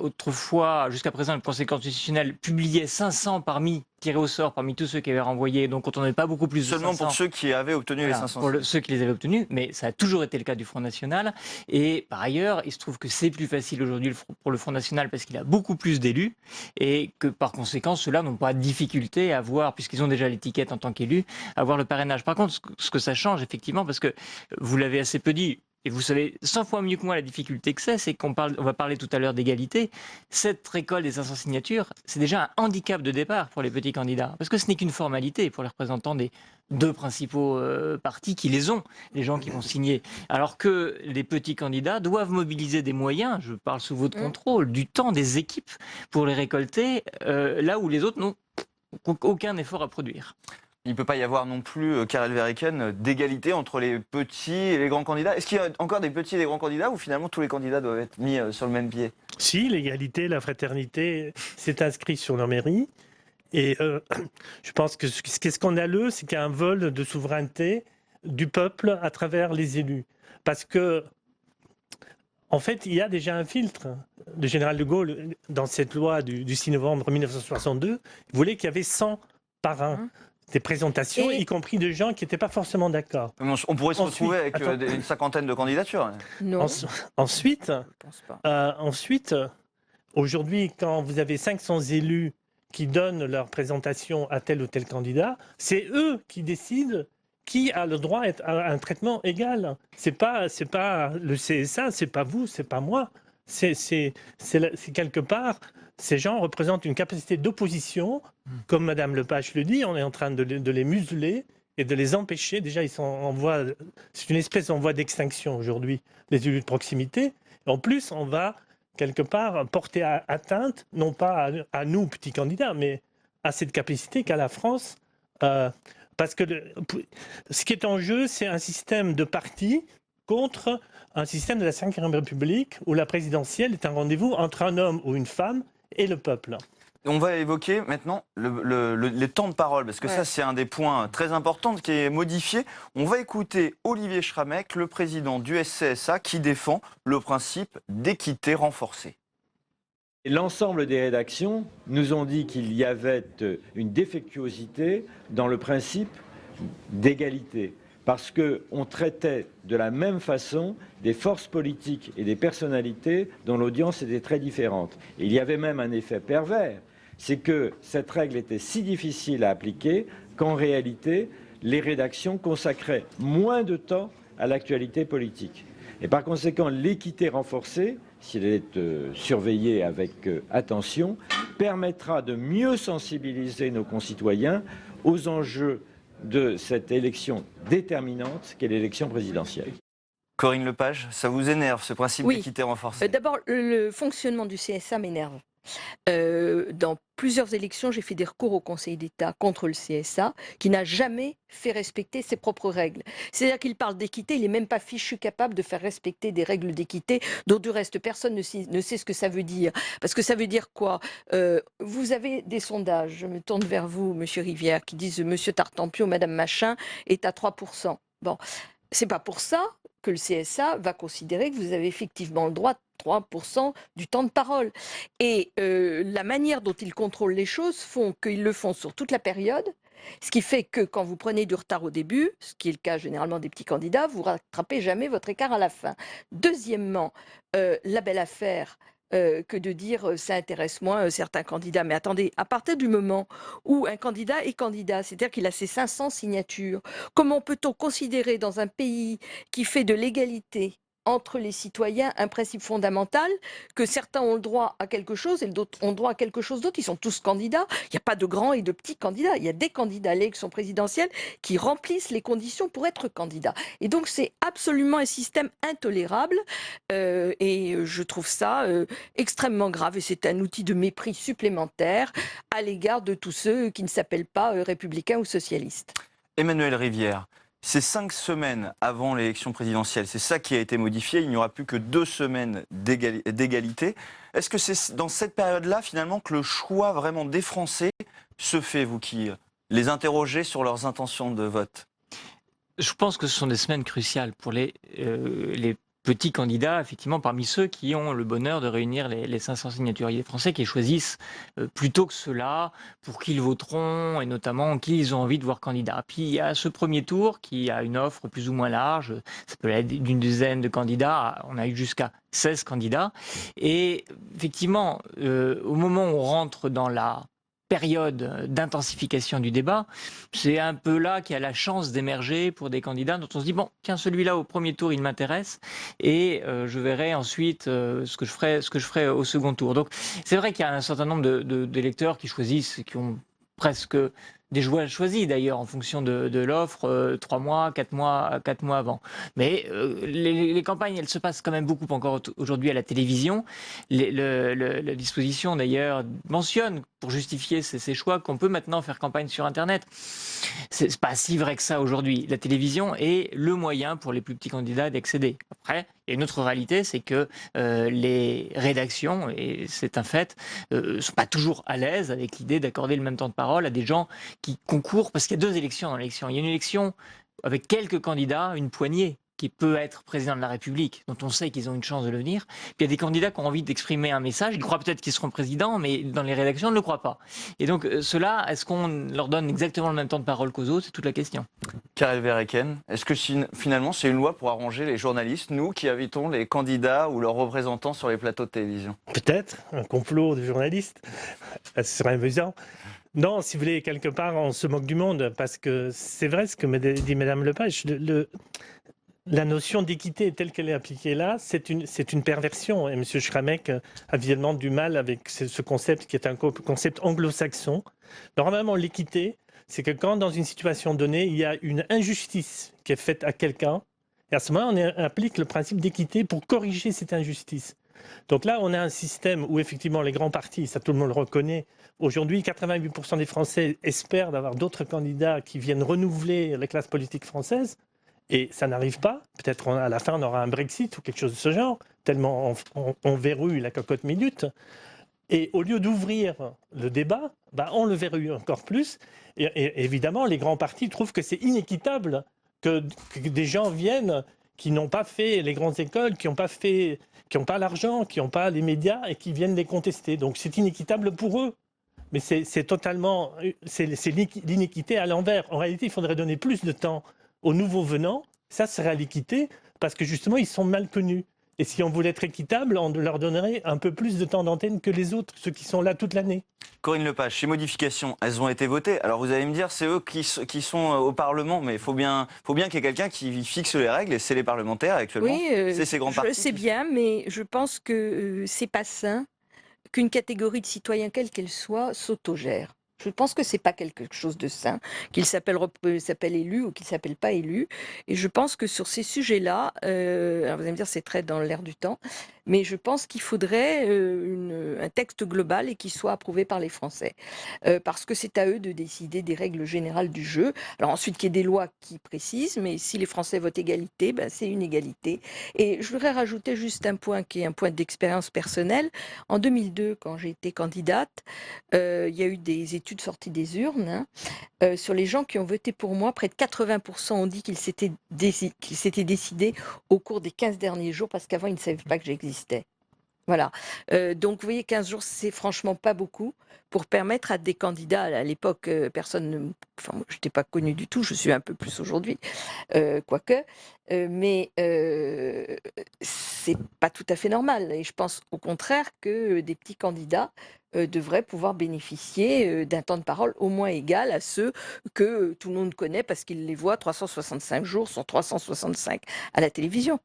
autrefois, jusqu'à présent, le Conseil constitutionnel publiait 500 tirés au sort parmi tous ceux qui avaient renvoyé, donc quand on n'avait pas beaucoup plus de 500. Seulement pour ceux qui avaient obtenu les 500. Pour ceux qui les avaient obtenus, mais ça a toujours été le cas du Front National. Et par ailleurs, il se trouve que c'est plus facile aujourd'hui pour le Front National parce qu'il a beaucoup plus d'élus et que par conséquent, ceux-là n'ont pas de difficulté à avoir, puisqu'ils ont déjà l'étiquette en tant qu'élus, à avoir le parrainage. Par contre, ce que ça change effectivement, parce que vous l'avez assez peu dit, et vous savez 100 fois mieux que moi la difficulté que c'est qu'on va parler tout à l'heure d'égalité. Cette récolte des 500 signatures, c'est déjà un handicap de départ pour les petits candidats. Parce que ce n'est qu'une formalité pour les représentants des 2 principaux partis qui les ont, les gens qui vont signer. Alors que les petits candidats doivent mobiliser des moyens, je parle sous votre contrôle, du temps, des équipes pour les récolter, là où les autres n'ont aucun effort à produire. Il ne peut pas y avoir non plus, Karel Verheyken, d'égalité entre les petits et les grands candidats. Est-ce qu'il y a encore des petits et des grands candidats ou finalement tous les candidats doivent être mis sur le même pied? Si, l'égalité, la fraternité, c'est inscrit sur leur mairie. Et je pense que ce qui est scandaleux, c'est qu'il y a un vol de souveraineté du peuple à travers les élus. Parce que, en fait, il y a déjà un filtre. Le général de Gaulle, dans cette loi du 6 novembre 1962, voulait qu'il y avait 100 parrains. Des présentations, y compris de gens qui n'étaient pas forcément d'accord. On pourrait se retrouver avec une cinquantaine de candidatures. Non. Ensuite, aujourd'hui, quand vous avez 500 élus qui donnent leur présentation à tel ou tel candidat, c'est eux qui décident qui a le droit à un traitement égal. C'est pas le CSA, c'est pas vous, c'est pas moi. C'est quelque part, ces gens représentent une capacité d'opposition. Comme Madame Lepage le dit, on est en train de les museler et de les empêcher. Déjà, ils sont en voie, c'est une espèce en voie d'extinction aujourd'hui, les élus de proximité. Et en plus, on va quelque part porter atteinte, non pas à nous, petits candidats, mais à cette capacité qu'a la France. Parce que ce qui est en jeu, c'est un système de partis contre un système de la Ve République où la présidentielle est un rendez-vous entre un homme ou une femme et le peuple. On va évoquer maintenant les temps de parole, parce que ça, c'est un des points très importants qui est modifié. On va écouter Olivier Schrammeck, le président du SCSA, qui défend le principe d'équité renforcée. L'ensemble des rédactions nous ont dit qu'il y avait une défectuosité dans le principe d'égalité, parce qu'on traitait de la même façon des forces politiques et des personnalités dont l'audience était très différente. Et il y avait même un effet pervers, c'est que cette règle était si difficile à appliquer qu'en réalité, les rédactions consacraient moins de temps à l'actualité politique. Et par conséquent, l'équité renforcée, si elle est surveillée avec attention, permettra de mieux sensibiliser nos concitoyens aux enjeux de cette élection déterminante qu'est l'élection présidentielle. Corinne Lepage, ça vous énerve ce principe d'équité renforcée? D'abord, le fonctionnement du CSA m'énerve. Dans plusieurs élections, j'ai fait des recours au Conseil d'État contre le CSA, qui n'a jamais fait respecter ses propres règles. C'est-à-dire qu'il parle d'équité, il n'est même pas fichu capable de faire respecter des règles d'équité, dont du reste personne ne sait ce que ça veut dire. Parce que ça veut dire quoi? Vous avez des sondages, je me tourne vers vous, Monsieur Rivière, qui disent Monsieur Tartampion, Madame Machin est à 3%. Bon, c'est pas pour ça que le CSA va considérer que vous avez effectivement le droit de 3% du temps de parole. Et la manière dont ils contrôlent les choses font qu'ils le font sur toute la période, ce qui fait que quand vous prenez du retard au début, ce qui est le cas généralement des petits candidats, vous rattrapez jamais votre écart à la fin. Deuxièmement, la belle affaire, que de dire ça intéresse moins certains candidats. Mais attendez, à partir du moment où un candidat est candidat, c'est-à-dire qu'il a ses 500 signatures, comment peut-on considérer dans un pays qui fait de l'égalité entre les citoyens un principe fondamental, que certains ont le droit à quelque chose et d'autres ont le droit à quelque chose d'autre? Ils sont tous candidats. Il n'y a pas de grands et de petits candidats. Il y a des candidats à l'élection présidentielle qui remplissent les conditions pour être candidats. Et donc c'est absolument un système intolérable et je trouve ça extrêmement grave. Et c'est un outil de mépris supplémentaire à l'égard de tous ceux qui ne s'appellent pas républicains ou socialistes. Emmanuel Rivière. Ces 5 semaines avant l'élection présidentielle, c'est ça qui a été modifié. Il n'y aura plus que 2 semaines d'égalité. Est-ce que c'est dans cette période-là, finalement, que le choix vraiment des Français se fait, vous qui les interrogez sur leurs intentions de vote? Je pense que ce sont des semaines cruciales pour les petits candidats, effectivement, parmi ceux qui ont le bonheur de réunir les 500 signatures. Il y a des Français qui choisissent plutôt que ceux-là pour qui ils voteront et notamment qui ils ont envie de voir candidat. Puis il y a ce premier tour qui a une offre plus ou moins large, ça peut être d'une dizaine de candidats, on a eu jusqu'à 16 candidats. Et effectivement, au moment où on rentre dans la période d'intensification du débat, c'est un peu là qu'il y a la chance d'émerger pour des candidats dont on se dit bon, tiens, celui-là au premier tour il m'intéresse et je verrai ensuite ce que je ferai au second tour. Donc c'est vrai qu'il y a un certain nombre d'électeurs qui choisissent, qui ont presque des choix choisis d'ailleurs en fonction de l'offre, 3 mois, 4 mois avant. Mais les campagnes, elles se passent quand même beaucoup encore aujourd'hui à la télévision. La disposition d'ailleurs mentionne, pour justifier ces choix, qu'on peut maintenant faire campagne sur Internet. C'est pas si vrai que ça aujourd'hui. La télévision est le moyen pour les plus petits candidats d'accéder. Après, il y a une autre réalité, c'est que les rédactions, et c'est un fait, ne sont pas toujours à l'aise avec l'idée d'accorder le même temps de parole à des gens qui concourent, parce qu'il y a 2 élections dans l'élection. Il y a une élection avec quelques candidats, une poignée, qui peut être président de la République, dont on sait qu'ils ont une chance de le devenir. Puis il y a des candidats qui ont envie d'exprimer un message, ils croient peut-être qu'ils seront présidents, mais dans les rédactions, on ne le croit pas. Et donc ceux-là, est-ce qu'on leur donne exactement le même temps de parole qu'aux autres? C'est toute la question. Karel Verheyken, est-ce que finalement c'est une loi pour arranger les journalistes, nous qui invitons les candidats ou leurs représentants sur les plateaux de télévision? Peut-être, un complot de journalistes, ce serait amusant. Non, si vous voulez, quelque part, on se moque du monde, parce que c'est vrai ce que dit Mme Lepage. La notion d'équité telle qu'elle est appliquée là, c'est une perversion. Et M. Schrammeck a évidemment du mal avec ce concept qui est un concept anglo-saxon. Normalement, l'équité, c'est que quand dans une situation donnée, il y a une injustice qui est faite à quelqu'un, et à ce moment, on applique le principe d'équité pour corriger cette injustice. Donc là, on a un système où effectivement les grands partis, ça tout le monde le reconnaît, aujourd'hui 88% des Français espèrent d'avoir d'autres candidats qui viennent renouveler la classe politique française. Et ça n'arrive pas. Peut-être à la fin, on aura un Brexit ou quelque chose de ce genre, tellement on verrouille la cocotte minute. Et au lieu d'ouvrir le débat, on le verrouille encore plus. Et évidemment, les grands partis trouvent que c'est inéquitable que des gens viennent qui n'ont pas fait les grandes écoles, qui n'ont pas l'argent, qui n'ont pas les médias et qui viennent les contester. Donc c'est inéquitable pour eux. Mais c'est totalement... C'est l'inéquité à l'envers. En réalité, il faudrait donner plus de temps aux nouveaux venants, ça serait l'équité, parce que justement, ils sont mal connus. Et si on voulait être équitable, on leur donnerait un peu plus de temps d'antenne que les autres, ceux qui sont là toute l'année. Corinne Lepage, ces modifications, elles ont été votées. Alors vous allez me dire, c'est eux qui sont au Parlement, mais il faut bien qu'il y ait quelqu'un qui fixe les règles, et c'est les parlementaires actuellement. Oui, c'est ces grands partis. Je sais bien, mais je pense que c'est pas sain qu'une catégorie de citoyens, quelle qu'elle soit, s'autogère. Je pense que c'est pas quelque chose de sain, qu'il s'appelle élu ou qu'il s'appelle pas élu. Et je pense que sur ces sujets-là, alors vous allez me dire c'est très dans l'air du temps, mais je pense qu'il faudrait un texte global et qui soit approuvé par les Français. Parce que c'est à eux de décider des règles générales du jeu. Alors ensuite qu'il y ait des lois qui précisent, mais si les Français votent égalité, c'est une égalité. Et je voudrais rajouter juste un point qui est un point d'expérience personnelle. En 2002, quand j'ai été candidate, il y a eu des études sorties des urnes sur les gens qui ont voté pour moi. Près de 80% ont dit qu'ils s'étaient décidés au cours des 15 derniers jours, parce qu'avant ils ne savaient pas que j'existais. Voilà. Donc vous voyez, 15 jours, c'est franchement pas beaucoup pour permettre à des candidats, à l'époque, je n'étais pas connue du tout, je suis un peu plus aujourd'hui, quoique, mais c'est pas tout à fait normal. Et je pense au contraire que des petits candidats devraient pouvoir bénéficier d'un temps de parole au moins égal à ceux que tout le monde connaît parce qu'ils les voient 365 jours sur 365 à la télévision.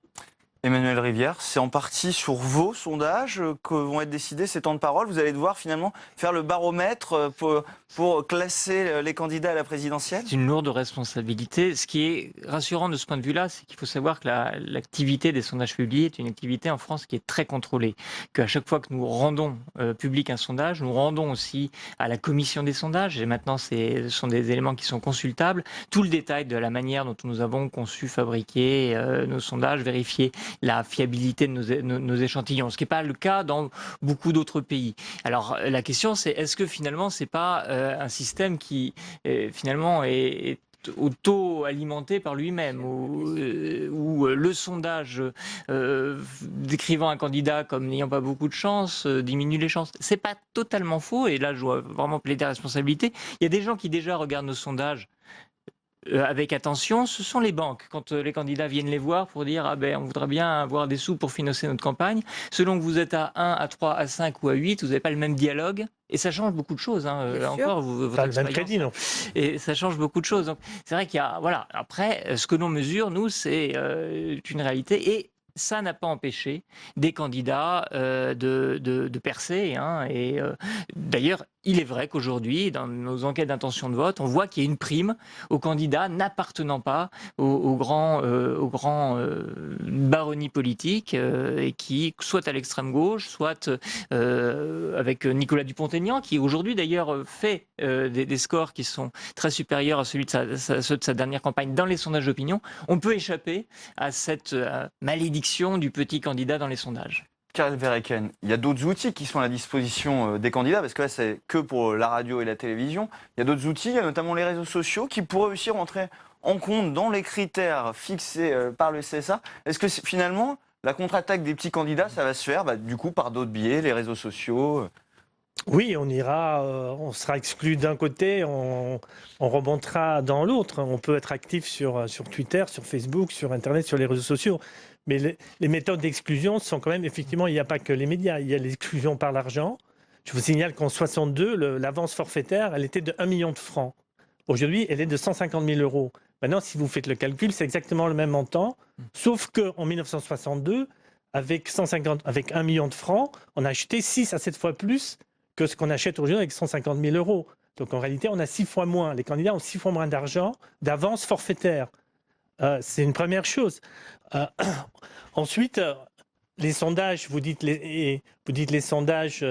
Emmanuel Rivière, c'est en partie sur vos sondages que vont être décidés ces temps de parole. Vous allez devoir finalement faire le baromètre pour classer les candidats à la présidentielle? C'est une lourde responsabilité. Ce qui est rassurant de ce point de vue-là, c'est qu'il faut savoir que l'activité des sondages publiés est une activité en France qui est très contrôlée. Qu'à chaque fois que nous rendons public un sondage, nous rendons aussi à la commission des sondages, et maintenant ce sont des éléments qui sont consultables, tout le détail de la manière dont nous avons conçu, fabriqué nos sondages, vérifié la fiabilité de nos échantillons, ce qui n'est pas le cas dans beaucoup d'autres pays. Alors la question c'est, est-ce que finalement c'est pas un système qui finalement est auto-alimenté par lui-même, où le sondage décrivant un candidat comme n'ayant pas beaucoup de chance diminue les chances. C'est pas totalement faux, et là je dois vraiment plaider à responsabilité. Il y a des gens qui déjà regardent nos sondages avec attention, ce sont les banques. Quand les candidats viennent les voir pour dire on voudrait bien avoir des sous pour financer notre campagne, selon que vous êtes à 1, à 3, à 5 ou à 8, vous n'avez pas le même dialogue. Et ça change beaucoup de choses. Là encore, pas le même crédit, non. Et ça change beaucoup de choses. Donc, c'est vrai qu'il y a... Voilà. Après, ce que l'on mesure, nous, c'est une réalité. Et ça n'a pas empêché des candidats de percer. Et d'ailleurs, il est vrai qu'aujourd'hui, dans nos enquêtes d'intention de vote, on voit qu'il y a une prime aux candidats n'appartenant pas aux grands baronnies politiques et qui, soit à l'extrême gauche, soit avec Nicolas Dupont-Aignan, qui aujourd'hui d'ailleurs fait des scores qui sont très supérieurs à ceux de sa dernière campagne dans les sondages d'opinion, on peut échapper à cette malédiction du petit candidat dans les sondages. Karel Verheyken, il y a d'autres outils qui sont à la disposition des candidats, parce que là, c'est que pour la radio et la télévision. Il y a d'autres outils, il y a notamment les réseaux sociaux, qui pourraient aussi rentrer en compte dans les critères fixés par le CSA. Est-ce que finalement, la contre-attaque des petits candidats, ça va se faire du coup par d'autres biais, les réseaux sociaux Oui, on sera exclu d'un côté, on remontera dans l'autre. On peut être actif sur Twitter, sur Facebook, sur Internet, sur les réseaux sociaux. Mais les méthodes d'exclusion sont quand même, effectivement, il n'y a pas que les médias. Il y a l'exclusion par l'argent. Je vous signale qu'en 62, l'avance forfaitaire, elle était de 1 million de francs. Aujourd'hui, elle est de 150 000 euros. Maintenant, si vous faites le calcul, c'est exactement le même montant, sauf qu'en 1962, avec 1 million de francs, on a acheté 6 à 7 fois plus que ce qu'on achète aujourd'hui avec 150 000 euros. Donc en réalité, on a 6 fois moins. Les candidats ont 6 fois moins d'argent d'avance forfaitaire. C'est une première chose. Ensuite, les sondages, vous dites les sondages.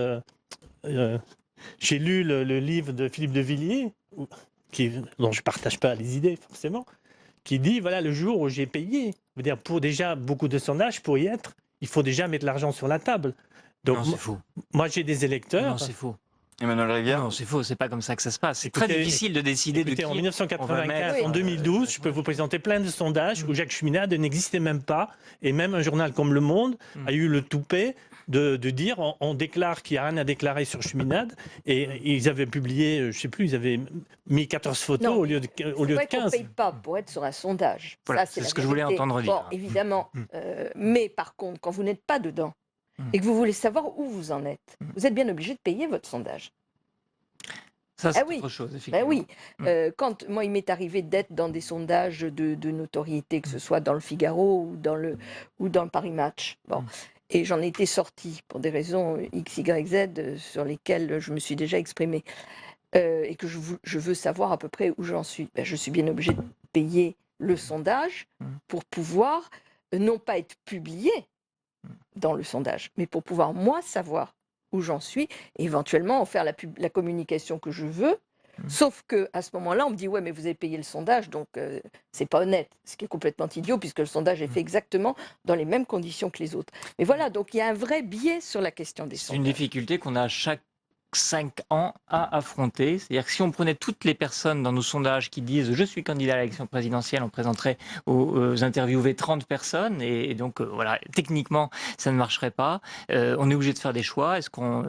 J'ai lu le livre de Philippe de Villiers, dont je ne partage pas les idées forcément, qui dit voilà, le jour où j'ai payé, je veux dire, pour déjà beaucoup de sondages, pour y être, il faut déjà mettre l'argent sur la table. Donc, non, c'est faux. Moi, j'ai des électeurs. Non, c'est faux. Emmanuel Rivière. Non, c'est faux, c'est pas comme ça que ça se passe. C'est très difficile de décider de qui en 1995, en 2012, je peux vous présenter plein de sondages où Jacques Cheminade n'existait même pas, et même un journal comme Le Monde a eu le toupet de dire on déclare qu'il n'y a rien à déclarer sur Cheminade, et ils avaient publié, je ne sais plus, ils avaient mis 14 photos au lieu de 15. On ne paye pas pour être sur un sondage. Voilà, c'est ce que je voulais entendre dire. Bon, évidemment, mais par contre, quand vous n'êtes pas dedans, et que vous voulez savoir où vous en êtes, vous êtes bien obligé de payer votre sondage. Ça, c'est autre chose, effectivement. Oui. Quand moi, il m'est arrivé d'être dans des sondages de notoriété, que ce soit dans le Figaro ou dans le Paris Match. Bon. Et j'en ai été sortie pour des raisons X, Y, Z sur lesquelles je me suis déjà exprimée. Et que je veux savoir à peu près où j'en suis. Je suis bien obligée de payer le sondage pour pouvoir non pas être publié dans le sondage, mais pour pouvoir, moi, savoir où j'en suis, et éventuellement en faire la communication que je veux. Sauf qu'à ce moment-là, on me dit « Ouais, mais vous avez payé le sondage, donc c'est pas honnête ». Ce qui est complètement idiot, puisque le sondage est fait exactement dans les mêmes conditions que les autres. Mais voilà, donc il y a un vrai biais sur la question des sondages. C'est une difficulté qu'on a chaque 5 ans à affronter. C'est-à-dire que si on prenait toutes les personnes dans nos sondages qui disent « Je suis candidat à l'élection présidentielle », on présenterait aux interviewés 30 personnes. Et donc, voilà, techniquement, ça ne marcherait pas. On est obligé de faire des choix. Est-ce qu'on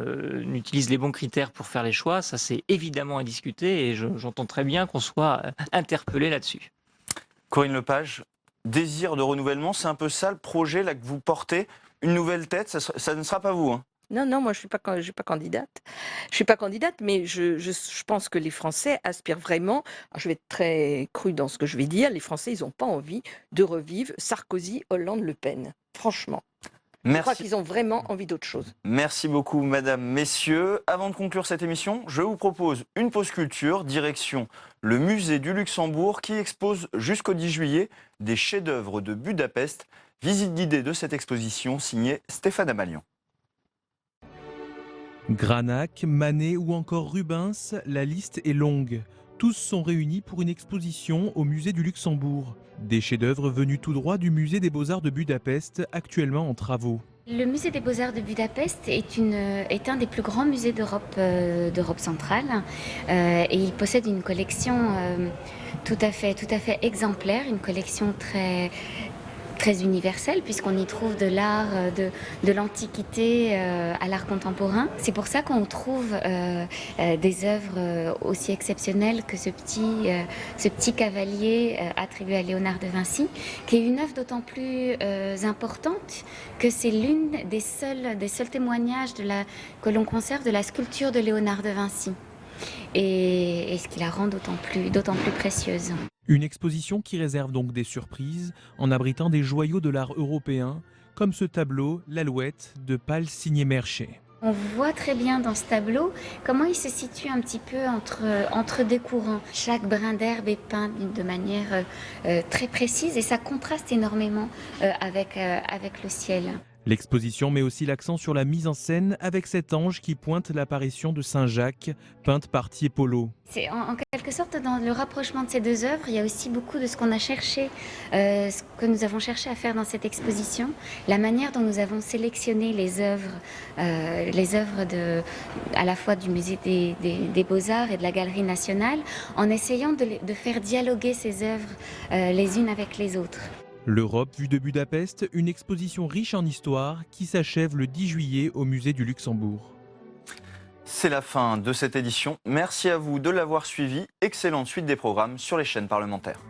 utilise les bons critères pour faire les choix? Ça, c'est évidemment à discuter. Et j'entends très bien qu'on soit interpellé là-dessus. Corinne Lepage, désir de renouvellement, c'est un peu ça le projet là, que vous portez. Une nouvelle tête, ça ne sera pas vous, hein? Non, moi je suis pas candidate. Je suis pas candidate, mais je pense que les Français aspirent vraiment. Alors, je vais être très crue dans ce que je vais dire. Les Français, ils n'ont pas envie de revivre Sarkozy, Hollande, Le Pen. Franchement. Merci. Je crois qu'ils ont vraiment envie d'autre chose. Merci beaucoup, madame, messieurs. Avant de conclure cette émission, je vous propose une pause culture, direction le musée du Luxembourg qui expose jusqu'au 10 juillet des chefs-d'œuvre de Budapest. Visite guidée de cette exposition signée Stéphane Amalian. Granac, Manet ou encore Rubens, la liste est longue. Tous sont réunis pour une exposition au musée du Luxembourg. Des chefs-d'œuvre venus tout droit du musée des Beaux-Arts de Budapest, actuellement en travaux. Le musée des Beaux-Arts de Budapest est un des plus grands musées d'Europe centrale et il possède une collection tout à fait exemplaire, une collection très universelle puisqu'on y trouve de l'art, de l'Antiquité à l'art contemporain. C'est pour ça qu'on trouve des œuvres aussi exceptionnelles que ce petit cavalier attribué à Léonard de Vinci, qui est une œuvre d'autant plus importante que c'est l'une des seuls témoignages que l'on conserve de la sculpture de Léonard de Vinci. Et ce qui la rend d'autant plus précieuse. Une exposition qui réserve donc des surprises en abritant des joyaux de l'art européen comme ce tableau, l'Alouette de Pal Signé-Merchet. On voit très bien dans ce tableau comment il se situe un petit peu entre deux courants. Chaque brin d'herbe est peint de manière très précise et ça contraste énormément avec le ciel. L'exposition met aussi l'accent sur la mise en scène avec cet ange qui pointe l'apparition de Saint Jacques, peinte par Tiepolo. C'est en quelque sorte dans le rapprochement de ces deux œuvres, il y a aussi beaucoup de ce qu'on a cherché, ce que nous avons cherché à faire dans cette exposition, la manière dont nous avons sélectionné les œuvres à la fois du musée des Beaux-Arts et de la Galerie nationale, en essayant de faire dialoguer ces œuvres les unes avec les autres. L'Europe vue de Budapest, une exposition riche en histoire qui s'achève le 10 juillet au musée du Luxembourg. C'est la fin de cette édition. Merci à vous de l'avoir suivi. Excellente suite des programmes sur les chaînes parlementaires.